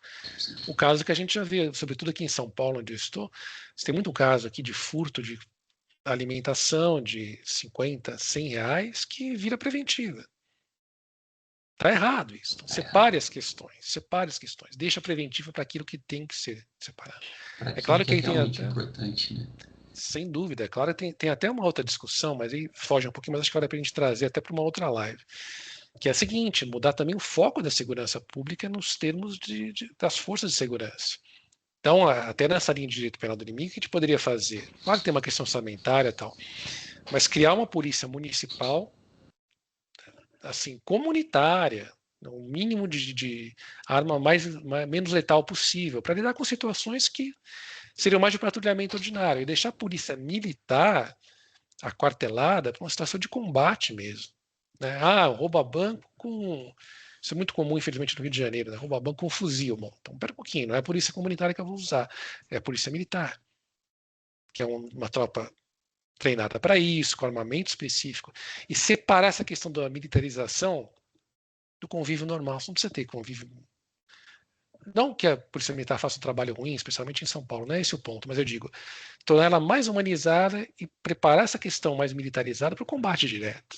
O caso que a gente já vê, sobretudo aqui em São Paulo, onde eu estou, você tem muito caso aqui de furto de alimentação de 50, 100 reais que vira preventiva. Está errado isso. Então, separe as questões. Deixa a preventiva para aquilo que tem que ser separado. É claro que é realmente importante, né? Sem dúvida, é claro, tem até uma outra discussão, mas aí foge um pouquinho, mas acho que vale a pena a gente trazer até para uma outra live, que é a seguinte, mudar também o foco da segurança pública nos termos das forças de segurança. Então, até nessa linha de direito penal do inimigo, o que a gente poderia fazer? Claro que tem uma questão orçamentária e tal, mas criar uma polícia municipal, assim, comunitária, o mínimo de arma menos letal possível, para lidar com situações que seriam mais de patrulhamento ordinário, e deixar a polícia militar aquartelada para uma situação de combate mesmo. Né? Rouba banco com... Isso é muito comum, infelizmente, no Rio de Janeiro, né? Rouba banco com fuzil. Bom, então, pera um pouquinho, não é a polícia comunitária que eu vou usar, é a polícia militar, que é uma tropa treinada para isso, com armamento específico, e separar essa questão da militarização do convívio normal. Você não precisa ter convívio. Não que a polícia militar faça um trabalho ruim, especialmente em São Paulo, não é esse o ponto, mas eu digo, tornar ela mais humanizada e preparar essa questão mais militarizada para o combate direto.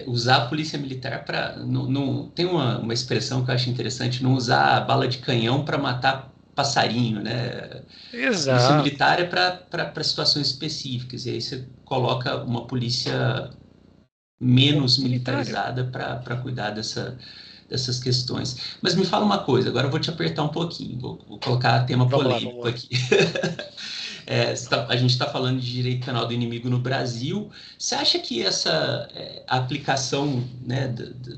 Usar a polícia militar para... Não, tem uma expressão que eu acho interessante, não usar bala de canhão para matar passarinho, né? Exato. A polícia militar é para situações específicas, e aí você coloca uma polícia menos militarizada para cuidar dessas questões. Mas me fala uma coisa, agora eu vou te apertar um pouquinho, vou colocar tema polêmico aqui. A gente está falando de direito penal do inimigo no Brasil. Você acha que essa aplicação, né,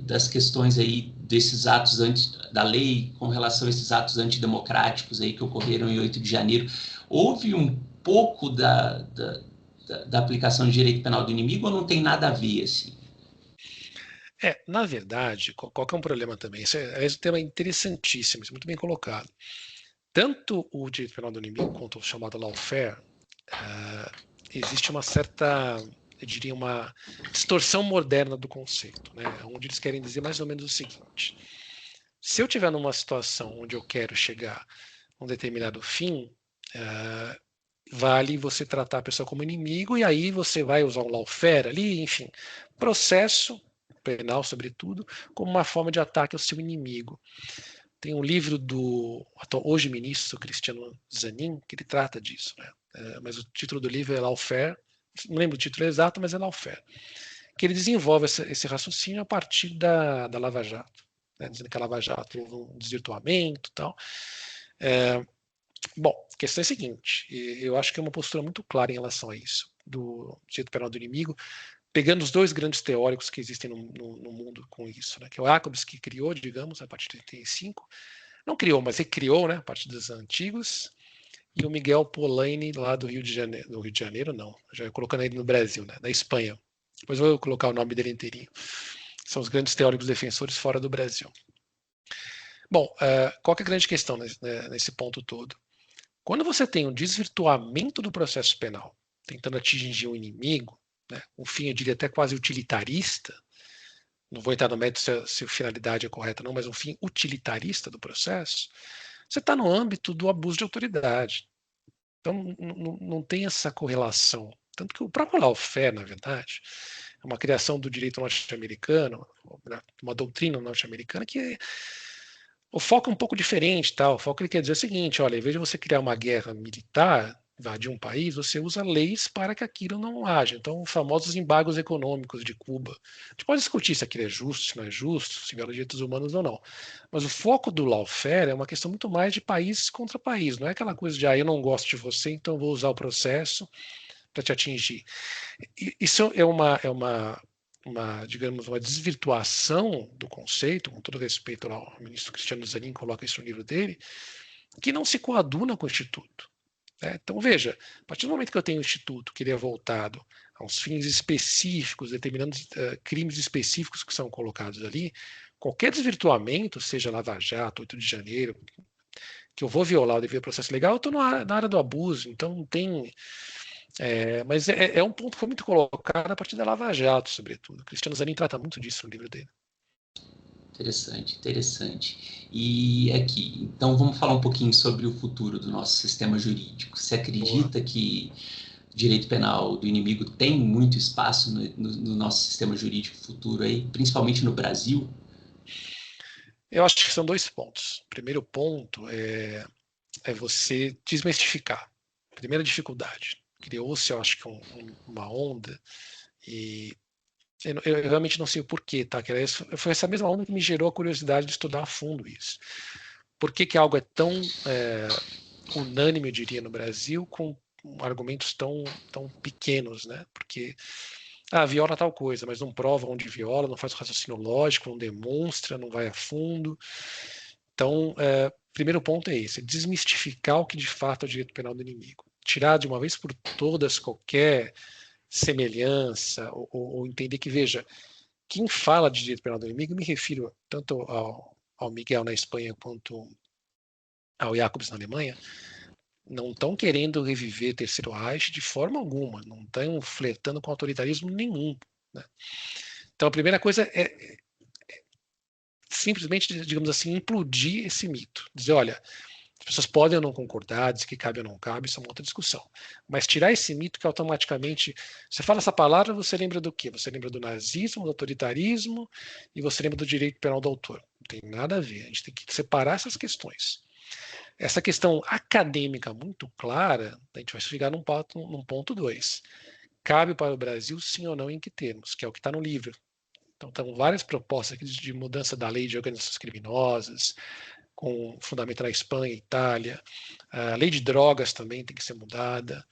das questões aí desses atos da lei com relação a esses atos antidemocráticos aí que ocorreram em 8 de janeiro, houve um pouco da aplicação de direito penal do inimigo ou não tem nada a ver assim? Na verdade, qual que é um problema também? Esse é um tema interessantíssimo, muito bem colocado. Tanto o direito penal do inimigo quanto o chamado lawfare, existe uma certa, eu diria, uma distorção moderna do conceito, né? Onde eles querem dizer mais ou menos o seguinte: se eu estiver numa situação onde eu quero chegar a um determinado fim, vale você tratar a pessoa como inimigo, e aí você vai usar um lawfare ali, enfim, processo penal, sobretudo, como uma forma de ataque ao seu inimigo. Tem um livro do hoje ministro Cristiano Zanin, que ele trata disso, né? Mas o título do livro é Lawfare, não lembro o título exato, mas é Lawfare, que ele desenvolve esse raciocínio a partir da Lava Jato, né? Dizendo que a Lava Jato houve um desvirtuamento e tal. Bom, a questão é a seguinte, eu acho que é uma postura muito clara em relação a isso, do direito penal do inimigo, pegando os dois grandes teóricos que existem no mundo com isso, né? Que é o Jacobs, que criou, digamos, a partir de 35, não criou, mas recriou, né, a partir dos antigos, e o Miguel Polanyi, lá do Rio de Janeiro, não, já colocando ele no Brasil, né, da Espanha. Depois eu vou colocar o nome dele inteirinho. São os grandes teóricos defensores fora do Brasil. Bom, qual que é a grande questão nesse ponto todo? Quando você tem um desvirtuamento do processo penal, tentando atingir um inimigo, né, um fim, eu diria até quase utilitarista, não vou entrar no mérito se a finalidade é correta não, mas um fim utilitarista do processo, você está no âmbito do abuso de autoridade. Então, não tem essa correlação. Tanto que o próprio lawfare, na verdade, é uma criação do direito norte-americano, uma doutrina norte-americana que o foco é um pouco diferente. Tá? O foco ele quer dizer o seguinte, olha, em vez de você criar uma guerra militar, invadir um país, você usa leis para que aquilo não haja. Então, os famosos embargos econômicos de Cuba. A gente pode discutir se aquilo é justo, se não é justo, se viola direitos humanos ou não. Mas o foco do lawfare é uma questão muito mais de país contra país. Não é aquela coisa de, eu não gosto de você, então vou usar o processo para te atingir. Isso é digamos, uma desvirtuação do conceito, com todo respeito ao ministro Cristiano Zanin, coloca isso no livro dele, que não se coaduna com o Instituto. Então, veja, a partir do momento que eu tenho um instituto que ele é voltado a uns fins específicos, determinando crimes específicos que são colocados ali, qualquer desvirtuamento, seja Lava Jato, 8 de janeiro, que eu vou violar o devido processo legal, eu estou na área do abuso, então não tem... mas é um ponto que foi muito colocado a partir da Lava Jato, sobretudo. Cristiano Zanin trata muito disso no livro dele. Interessante, interessante. E aqui, então vamos falar um pouquinho sobre o futuro do nosso sistema jurídico. Você acredita que o direito penal do inimigo tem muito espaço no nosso sistema jurídico futuro aí, principalmente no Brasil? Eu acho que são dois pontos. O primeiro ponto é você desmistificar. Primeira dificuldade. Criou-se, eu acho que uma onda e eu realmente não sei o porquê, tá? Foi essa mesma onda que me gerou a curiosidade de estudar a fundo isso. Por que algo é tão unânime, eu diria, no Brasil, com argumentos tão pequenos, né? Porque viola tal coisa, mas não prova onde viola, não faz o raciocínio lógico, não demonstra, não vai a fundo. Então, primeiro ponto é esse, é desmistificar o que de fato é o direito penal do inimigo. Tirar de uma vez por todas qualquer semelhança, ou entender que, veja, quem fala de direito penal do inimigo, me refiro tanto ao Miguel na Espanha quanto ao Jacobs na Alemanha, não estão querendo reviver Terceiro Reich de forma alguma, não estão flertando com autoritarismo nenhum. Né? Então, a primeira coisa é simplesmente, digamos assim, implodir esse mito. Dizer, olha, as pessoas podem ou não concordar, dizer que cabe ou não cabe, isso é uma outra discussão. Mas tirar esse mito que automaticamente, você fala essa palavra, você lembra do quê? Você lembra do nazismo, do autoritarismo, e você lembra do direito penal do autor. Não tem nada a ver, a gente tem que separar essas questões. Essa questão acadêmica muito clara, a gente vai chegar num ponto 2. Cabe para o Brasil, sim ou não, em que termos? Que é o que está no livro. Então, estão várias propostas aqui de mudança da lei de organizações criminosas, com fundamento na Espanha, Itália. A lei de drogas também tem que ser mudada.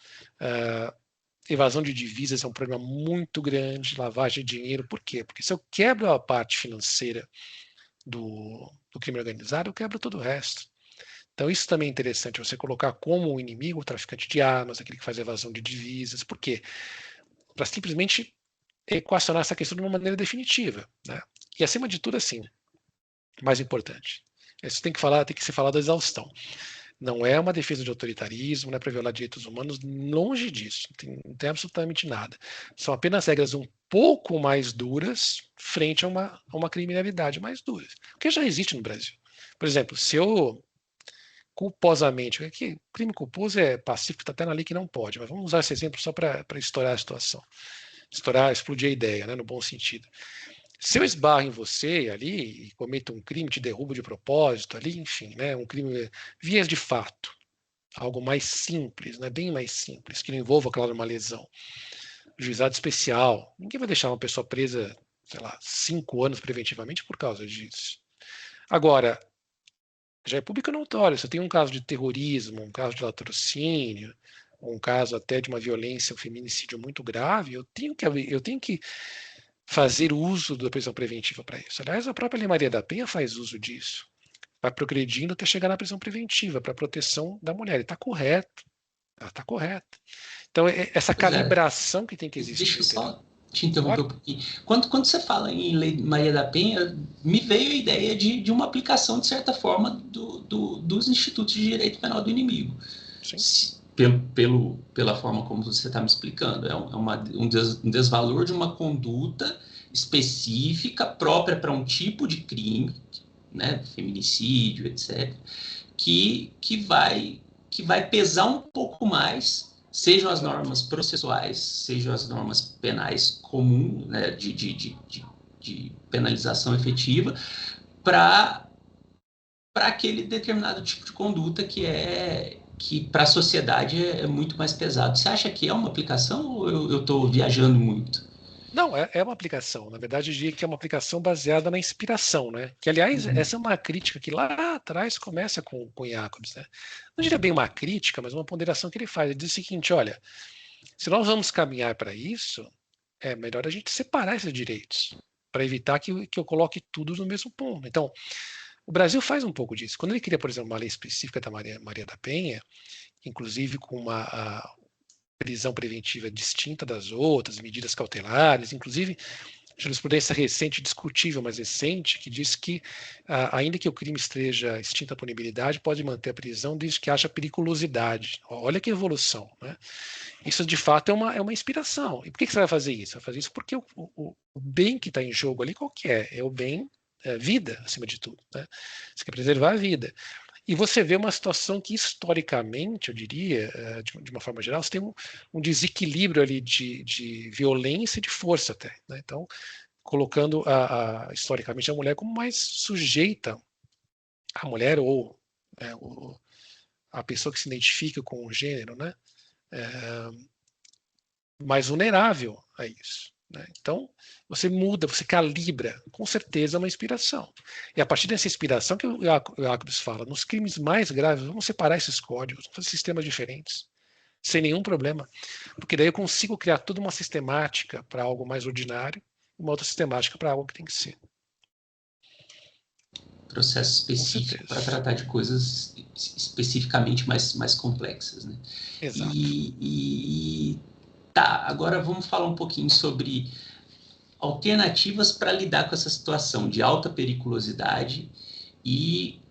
Evasão de divisas é um problema muito grande, lavagem de dinheiro. Por quê? Porque se eu quebro a parte financeira do crime organizado, eu quebro todo o resto. Então, isso também é interessante, você colocar como um inimigo o traficante de armas, aquele que faz evasão de divisas. Por quê? Para simplesmente equacionar essa questão de uma maneira definitiva. Né? E, acima de tudo, assim, mais importante, isso tem que ser falado à exaustão. Não é uma defesa de autoritarismo, não é para violar direitos humanos, longe disso, não tem absolutamente nada. São apenas regras um pouco mais duras frente a uma criminalidade mais dura, que já existe no Brasil. Por exemplo, se eu culposamente, aqui, crime culposo é pacífico, está até na lei que não pode, mas vamos usar esse exemplo só para estourar a situação, explodir a ideia, né, no bom sentido. Se eu esbarro em você ali e cometo um crime, te derrubo de propósito ali, enfim, né, um crime, vias de fato, algo mais simples, né, bem mais simples, que não envolva, claro, uma lesão. Juizado especial, ninguém vai deixar uma pessoa presa, sei lá, 5 anos preventivamente por causa disso. Agora, já é público notório, se eu tenho um caso de terrorismo, um caso de latrocínio, um caso até de uma violência, um feminicídio muito grave, eu tenho que fazer uso da prisão preventiva para isso. Aliás, a própria Lei Maria da Penha faz uso disso. Vai progredindo até chegar na prisão preventiva para proteção da mulher. E está correto. Ela está correta. Então, essa calibração que tem que existir. Deixa eu só te interromper um pouquinho. Quando você fala em Lei Maria da Penha, me veio a ideia de uma aplicação, de certa forma, dos institutos de direito penal do inimigo. Sim. Pela forma como você está me explicando. É um desvalor de uma conduta específica, própria para um tipo de crime, né, feminicídio, etc., que vai pesar um pouco mais, sejam as normas processuais, sejam as normas penais comuns, né, de penalização efetiva, para aquele determinado tipo de conduta que para a sociedade é muito mais pesado. Você acha que é uma aplicação ou eu estou viajando muito? Não, é uma aplicação. Na verdade, eu diria que é uma aplicação baseada na inspiração, né? Que, aliás, essa é uma crítica que lá atrás começa com Jacobs, né? Não diria bem uma crítica, mas uma ponderação que ele faz. Ele diz o seguinte, olha, se nós vamos caminhar para isso, é melhor a gente separar esses direitos, para evitar que eu coloque tudo no mesmo ponto. Então, o Brasil faz um pouco disso. Quando ele cria, por exemplo, uma lei específica da Maria da Penha, inclusive com uma prisão preventiva distinta das outras, medidas cautelares, inclusive jurisprudência recente, discutível, mas recente, que diz que, ainda que o crime esteja extinta a punibilidade, pode manter a prisão desde que haja periculosidade. Olha que evolução, né? Isso, de fato, é uma inspiração. E por que você vai fazer isso? Vai fazer isso porque o bem que está em jogo ali, qual que é? É o bem, vida, acima de tudo. Né? Você quer preservar a vida. E você vê uma situação que, historicamente, eu diria, de uma forma geral, você tem um desequilíbrio ali de violência e de força até. Né? Então, colocando historicamente a mulher como mais sujeita, a mulher ou a pessoa que se identifica com o gênero, né? Mais vulnerável a isso. Né? Então, você muda, você calibra, com certeza, uma inspiração. E a partir dessa inspiração que o Jacobs fala, nos crimes mais graves, vamos separar esses códigos, vamos fazer sistemas diferentes, sem nenhum problema. Porque daí eu consigo criar toda uma sistemática para algo mais ordinário, uma outra sistemática para algo que tem que ser. processo Com específico para certeza. tratar de coisas especificamente mais complexas, né? Exato. E tá, agora vamos falar um pouquinho sobre alternativas para lidar com essa situação de alta periculosidade e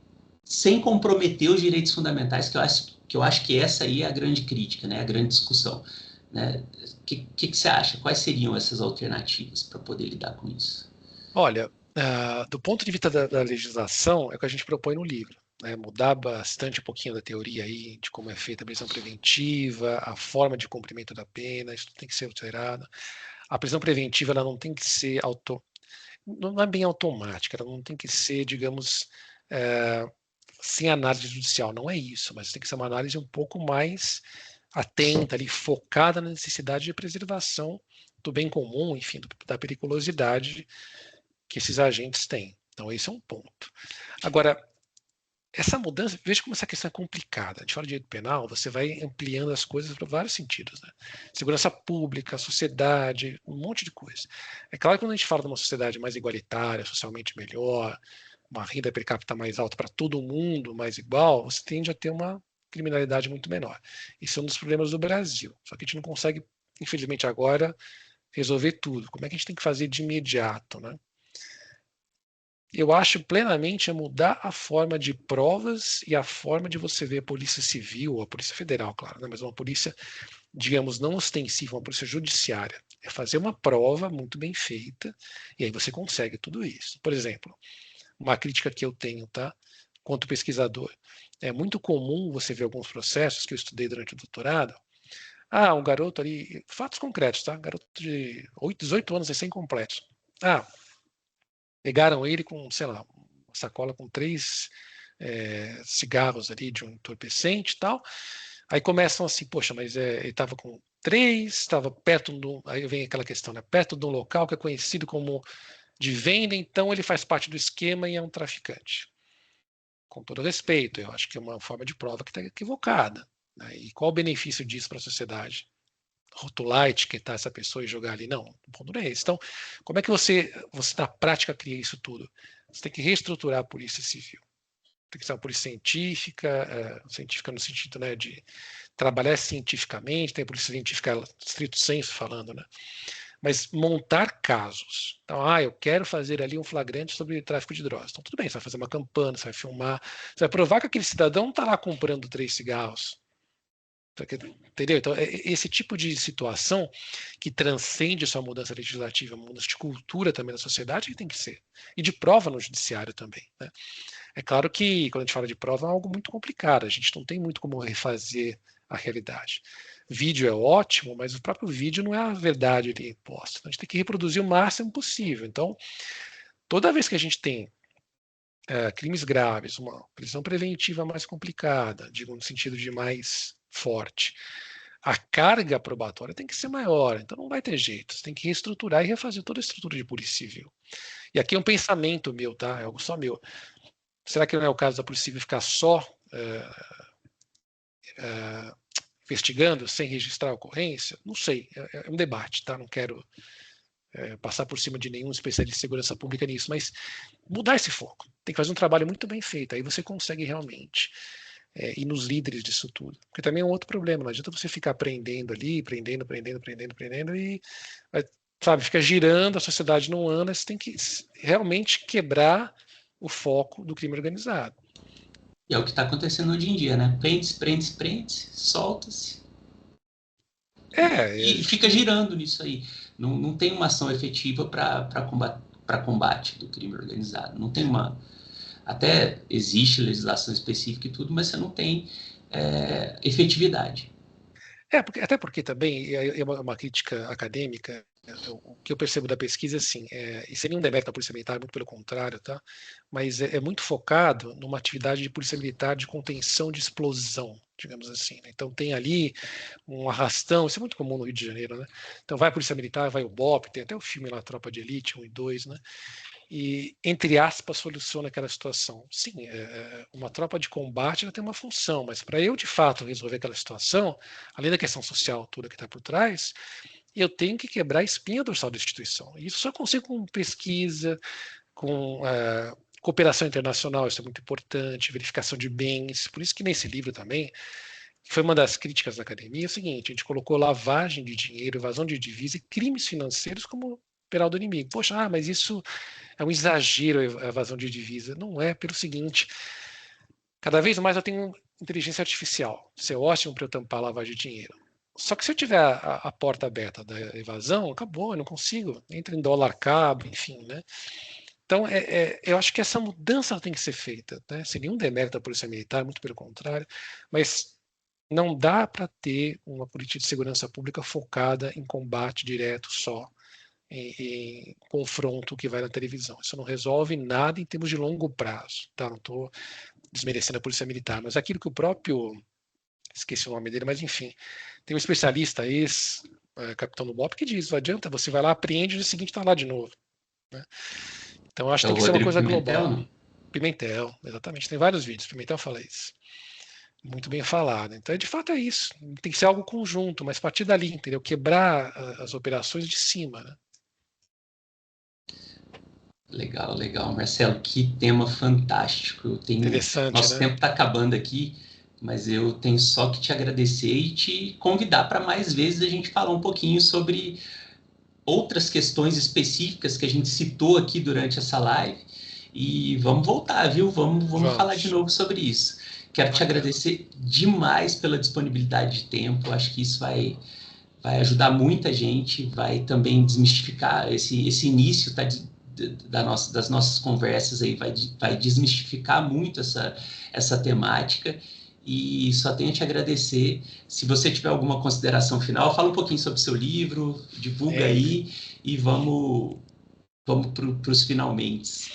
sem comprometer os direitos fundamentais, que eu acho que essa aí é a grande crítica, né? A grande discussão. Né? Que você acha? Quais seriam essas alternativas para poder lidar com isso? Olha, do ponto de vista da legislação, é o que a gente propõe no livro, né? Mudar bastante um pouquinho da teoria aí, de como é feita a prisão preventiva, a forma de cumprimento da pena, isso tem que ser alterado. A prisão preventiva ela não tem que ser não é bem automática, ela não tem que ser, digamos, é, sem análise judicial, não é isso, mas tem que ser uma análise um pouco mais atenta, ali, focada na necessidade de preservação do bem comum, enfim, da periculosidade que esses agentes têm. Então, esse é um ponto. Agora, essa mudança, veja como essa questão é complicada. A gente fala de direito penal, você vai ampliando as coisas para vários sentidos. Né? Segurança pública, sociedade, um monte de coisa. É claro que quando a gente fala de uma sociedade mais igualitária, socialmente melhor, uma renda per capita mais alta para todo mundo, mais igual, você tende a ter uma criminalidade muito menor. Isso é um dos problemas do Brasil. Só que a gente não consegue, infelizmente, agora resolver tudo. Como é que a gente tem que fazer de imediato, né? Eu acho plenamente é mudar a forma de provas e a forma de você ver a Polícia Civil, ou a Polícia Federal, claro, né? Mas uma polícia, digamos, não ostensiva, uma polícia judiciária. É fazer uma prova muito bem feita e aí você consegue tudo isso. Por exemplo, uma crítica que eu tenho, tá? Quanto pesquisador, é muito comum você ver alguns processos que eu estudei durante o doutorado. Ah, um garoto ali, fatos concretos, tá? Garoto de 18 anos, recém-completos. Ah, pegaram ele com, sei lá, uma sacola com 3 cigarros ali de um entorpecente e tal. Aí começam assim, poxa, mas ele estava com 3, estava perto do. Aí vem aquela questão, né? Perto de um local que é conhecido como de venda, então ele faz parte do esquema e é um traficante. Com todo respeito, eu acho que é uma forma de prova que está equivocada. Né? E qual o benefício disso para a sociedade? Rotular, etiquetar essa pessoa e jogar ali? Não, o ponto não é esse. Então, como é que você na prática cria isso tudo? Você tem que reestruturar a polícia civil. Tem que ser uma polícia científica, científica no sentido, né, de trabalhar cientificamente, tem a polícia científica estrito senso falando, né? Mas montar casos. Então, eu quero fazer ali um flagrante sobre tráfico de drogas. Então, tudo bem, você vai fazer uma campanha, você vai filmar, você vai provar que aquele cidadão não está lá comprando 3 cigarros. Entendeu? Então, esse tipo de situação que transcende sua mudança legislativa, mudança de cultura também da sociedade, que tem que ser. E de prova no judiciário também. Né? É claro que, quando a gente fala de prova, é algo muito complicado. A gente não tem muito como refazer a realidade. Vídeo é ótimo, mas o próprio vídeo não é a verdade ali imposta. Então, a gente tem que reproduzir o máximo possível. Então, toda vez que a gente tem crimes graves, uma prisão preventiva mais complicada, digo no sentido de mais forte, a carga probatória tem que ser maior, então não vai ter jeito, você tem que reestruturar e refazer toda a estrutura de polícia civil. E aqui é um pensamento meu, tá? É algo só meu. Será que não é o caso da polícia civil ficar só investigando sem registrar a ocorrência? Não sei, é um debate, tá? Não quero passar por cima de nenhum especialista em segurança pública nisso, mas mudar esse foco. Tem que fazer um trabalho muito bem feito, aí você consegue realmente ir nos líderes disso tudo. Porque também é um outro problema, não adianta você ficar aprendendo ali, aprendendo e, sabe, fica girando, a sociedade não anda, você tem que realmente quebrar o foco do crime organizado. E é o que está acontecendo hoje em dia, né? Prende-se, solta-se É, e fica girando nisso aí. Não tem uma ação efetiva para combate do crime organizado. Não tem uma. Até existe legislação específica e tudo, mas você não tem efetividade. Até porque também é uma crítica acadêmica. O que eu percebo da pesquisa, assim, e seria um demérito da Polícia Militar, muito pelo contrário, tá? Mas é muito focado numa atividade de Polícia Militar de contenção de explosão, digamos assim. Né? Então tem ali um arrastão, isso é muito comum no Rio de Janeiro, né? Então vai a Polícia Militar, vai o BOP, tem até o filme lá, Tropa de Elite 1 e 2, né? E, entre aspas, soluciona aquela situação. Sim, uma tropa de combate ela tem uma função, mas para eu, de fato, resolver aquela situação, além da questão social toda que está por trás, eu tenho que quebrar a espinha dorsal da instituição. E isso só consigo com pesquisa, com Cooperação internacional, isso é muito importante, verificação de bens. Por isso que nesse livro também, que foi uma das críticas da academia, é o seguinte: a gente colocou lavagem de dinheiro, evasão de divisa e crimes financeiros como penal do inimigo. Poxa, mas isso é um exagero, a evasão de divisa. Não é, pelo seguinte: cada vez mais eu tenho inteligência artificial. Isso é ótimo para eu tampar a lavagem de dinheiro. Só que se eu tiver a porta aberta da evasão, acabou, eu não consigo. Entra em dólar cabo, enfim, né? Então, eu acho que essa mudança tem que ser feita, né? Sem nenhum demérito da Polícia Militar, muito pelo contrário, mas não dá para ter uma política de segurança pública focada em combate direto só, em confronto que vai na televisão. Isso não resolve nada em termos de longo prazo, tá? Não estou desmerecendo a Polícia Militar, mas aquilo que o próprio, esqueci o nome dele, mas enfim, tem um especialista, ex-capitão do BOP, que diz: não adianta, você vai lá, apreende, no dia seguinte está lá de novo, né? Então, acho É que o tem que ser uma Rodrigo coisa Pimentel, global. não? Pimentel, exatamente. Tem vários vídeos. Pimentel fala isso. Muito bem falado. Então, de fato, é isso. Tem que ser algo conjunto, mas partir dali, entendeu? Quebrar as operações de cima, né? Legal, legal, Marcelo, que tema fantástico. Eu tenho, Interessante, nosso né? tempo está acabando aqui, mas eu tenho só que te agradecer e te convidar para mais vezes a gente falar um pouquinho sobre outras questões específicas que a gente citou aqui durante essa live. E vamos voltar, viu? Vamos falar de Vamos. novo sobre isso. Quero te Bacana. agradecer demais pela disponibilidade de tempo. Acho que isso vai ajudar muita gente, vai também desmistificar esse início, tá, das nossas conversas aí, vai desmistificar muito essa temática. E só tenho a te agradecer. Se você tiver alguma consideração final, fala um pouquinho sobre o seu livro, divulga É, aí e vamos para os finalmente.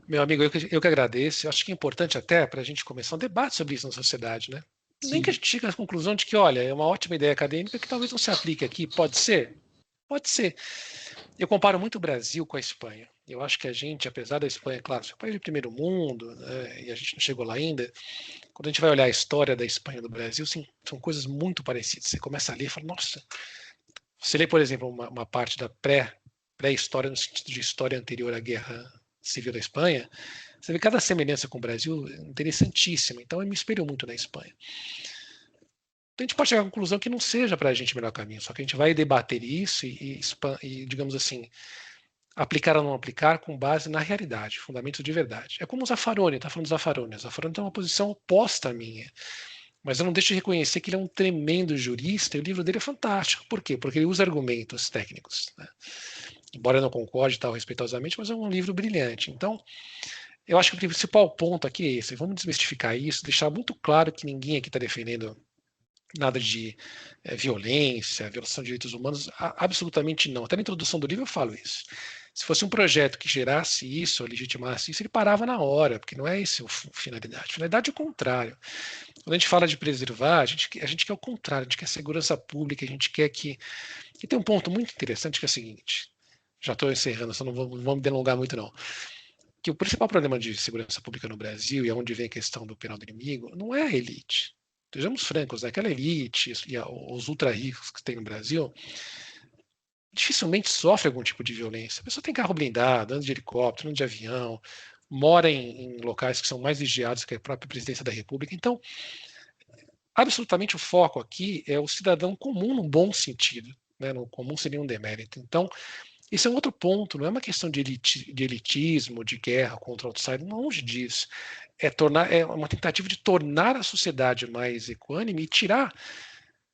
meu amigo, eu que agradeço. Eu acho que é importante até para a gente começar um debate sobre isso na sociedade, né? Nem que a Sim, gente chegue à conclusão de que, olha, é uma ótima ideia acadêmica que talvez não se aplique aqui. Pode ser? Pode ser. Eu comparo muito o Brasil com a Espanha. Eu acho que a gente, apesar da Espanha, claro, ser um país de primeiro mundo, né, e a gente não chegou lá ainda, quando a gente vai olhar a história da Espanha e do Brasil, sim, são coisas muito parecidas. Você começa a ler e fala, nossa, você lê, por exemplo, uma parte da pré-história, no sentido de história anterior à Guerra Civil da Espanha, você vê cada semelhança com o Brasil interessantíssima. Então, eu me espelho muito na Espanha. Então, a gente pode chegar à conclusão que não seja para a gente o melhor caminho, só que a gente vai debater isso e digamos assim, aplicar ou não aplicar com base na realidade, fundamentos de verdade. É como o Zaffaroni, está falando do Zaffaroni. O Zaffaroni tem uma posição oposta à minha, mas eu não deixo de reconhecer que ele é um tremendo jurista e o livro dele é fantástico. Por quê? Porque ele usa argumentos técnicos, né? Embora eu não concorde tal respeitosamente, mas é um livro brilhante. Então, eu acho que o principal ponto aqui é esse. Vamos desmistificar isso, deixar muito claro que ninguém aqui está defendendo nada de violência, violação de direitos humanos, absolutamente não. Até na introdução do livro eu falo isso. Se fosse um projeto que gerasse isso, ou legitimasse isso, ele parava na hora, porque não é esse a finalidade. A finalidade é o contrário. Quando a gente fala de preservar, a gente quer o contrário, a gente quer segurança pública, a gente quer que. E tem um ponto muito interessante que é o seguinte: já estou encerrando, só não vou me delongar muito, não. Que o principal problema de segurança pública no Brasil, e é onde vem a questão do penal do inimigo, não é a elite. Sejamos francos, né? Aquela elite e os ultra ricos que tem no Brasil dificilmente sofre algum tipo de violência. A pessoa tem carro blindado, anda de helicóptero, anda de avião, mora em locais que são mais vigiados que a própria presidência da República. Então, absolutamente o foco aqui é o cidadão comum no bom sentido. Né? No comum seria um demérito. Então, esse é um outro ponto, não é uma questão de elitismo, de guerra contra o outsider, longe disso. É uma tentativa de tornar a sociedade mais equânime e tirar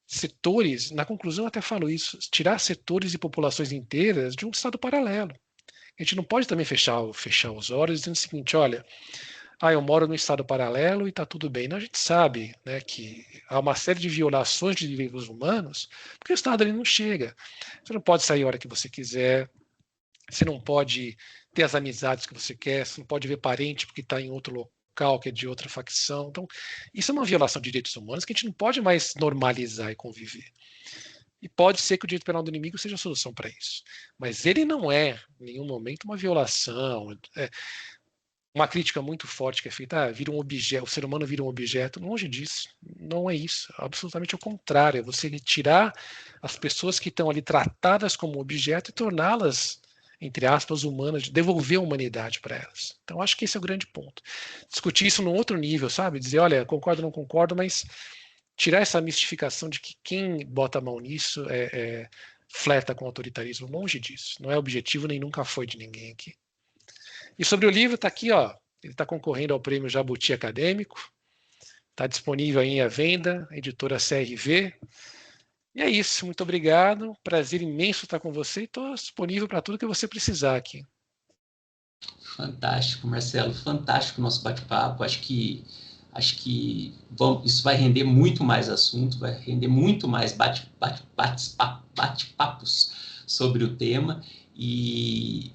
setores, na conclusão eu até falo isso, tirar setores e populações inteiras de um estado paralelo. A gente não pode também fechar os olhos dizendo o seguinte, olha, eu moro num estado paralelo e está tudo bem. Não, a gente sabe, né, que há uma série de violações de direitos humanos porque o estado ali não chega. Você não pode sair a hora que você quiser, você não pode ter as amizades que você quer, você não pode ver parente porque está em outro local, que é de outra facção. Então, isso é uma violação de direitos humanos que a gente não pode mais normalizar e conviver. E pode ser que o direito penal do inimigo seja a solução para isso. Mas ele não é, em nenhum momento, uma violação. Uma crítica muito forte que é feita, vira um objeto, o ser humano vira um objeto. Longe disso. Não é isso. Absolutamente o contrário. É você tirar as pessoas que estão ali tratadas como objeto e torná-las entre aspas, humanas, de devolver a humanidade para elas. Então, acho que esse é o grande ponto. Discutir isso num outro nível, sabe? Dizer, olha, concordo ou não concordo, mas tirar essa mistificação de que quem bota a mão nisso flerta com o autoritarismo. Longe disso. Não é objetivo nem nunca foi de ninguém aqui. E sobre o livro, está aqui, ó. Ele está concorrendo ao prêmio Jabuti Acadêmico. Está disponível aí à venda, editora CRV. E é isso, muito obrigado. Prazer imenso estar com você e estou disponível para tudo que você precisar aqui. Fantástico, Marcelo, fantástico o nosso bate-papo. Acho que isso vai render muito mais assunto, vai render muito mais bate-papos sobre o tema e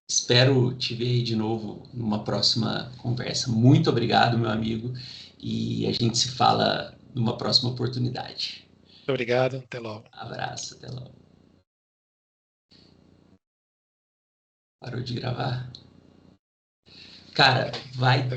espero te ver aí de novo numa próxima conversa. Muito obrigado, meu amigo, e a gente se fala numa próxima oportunidade. Muito obrigado, até logo. Abraço, até logo. Parou de gravar? Cara, vai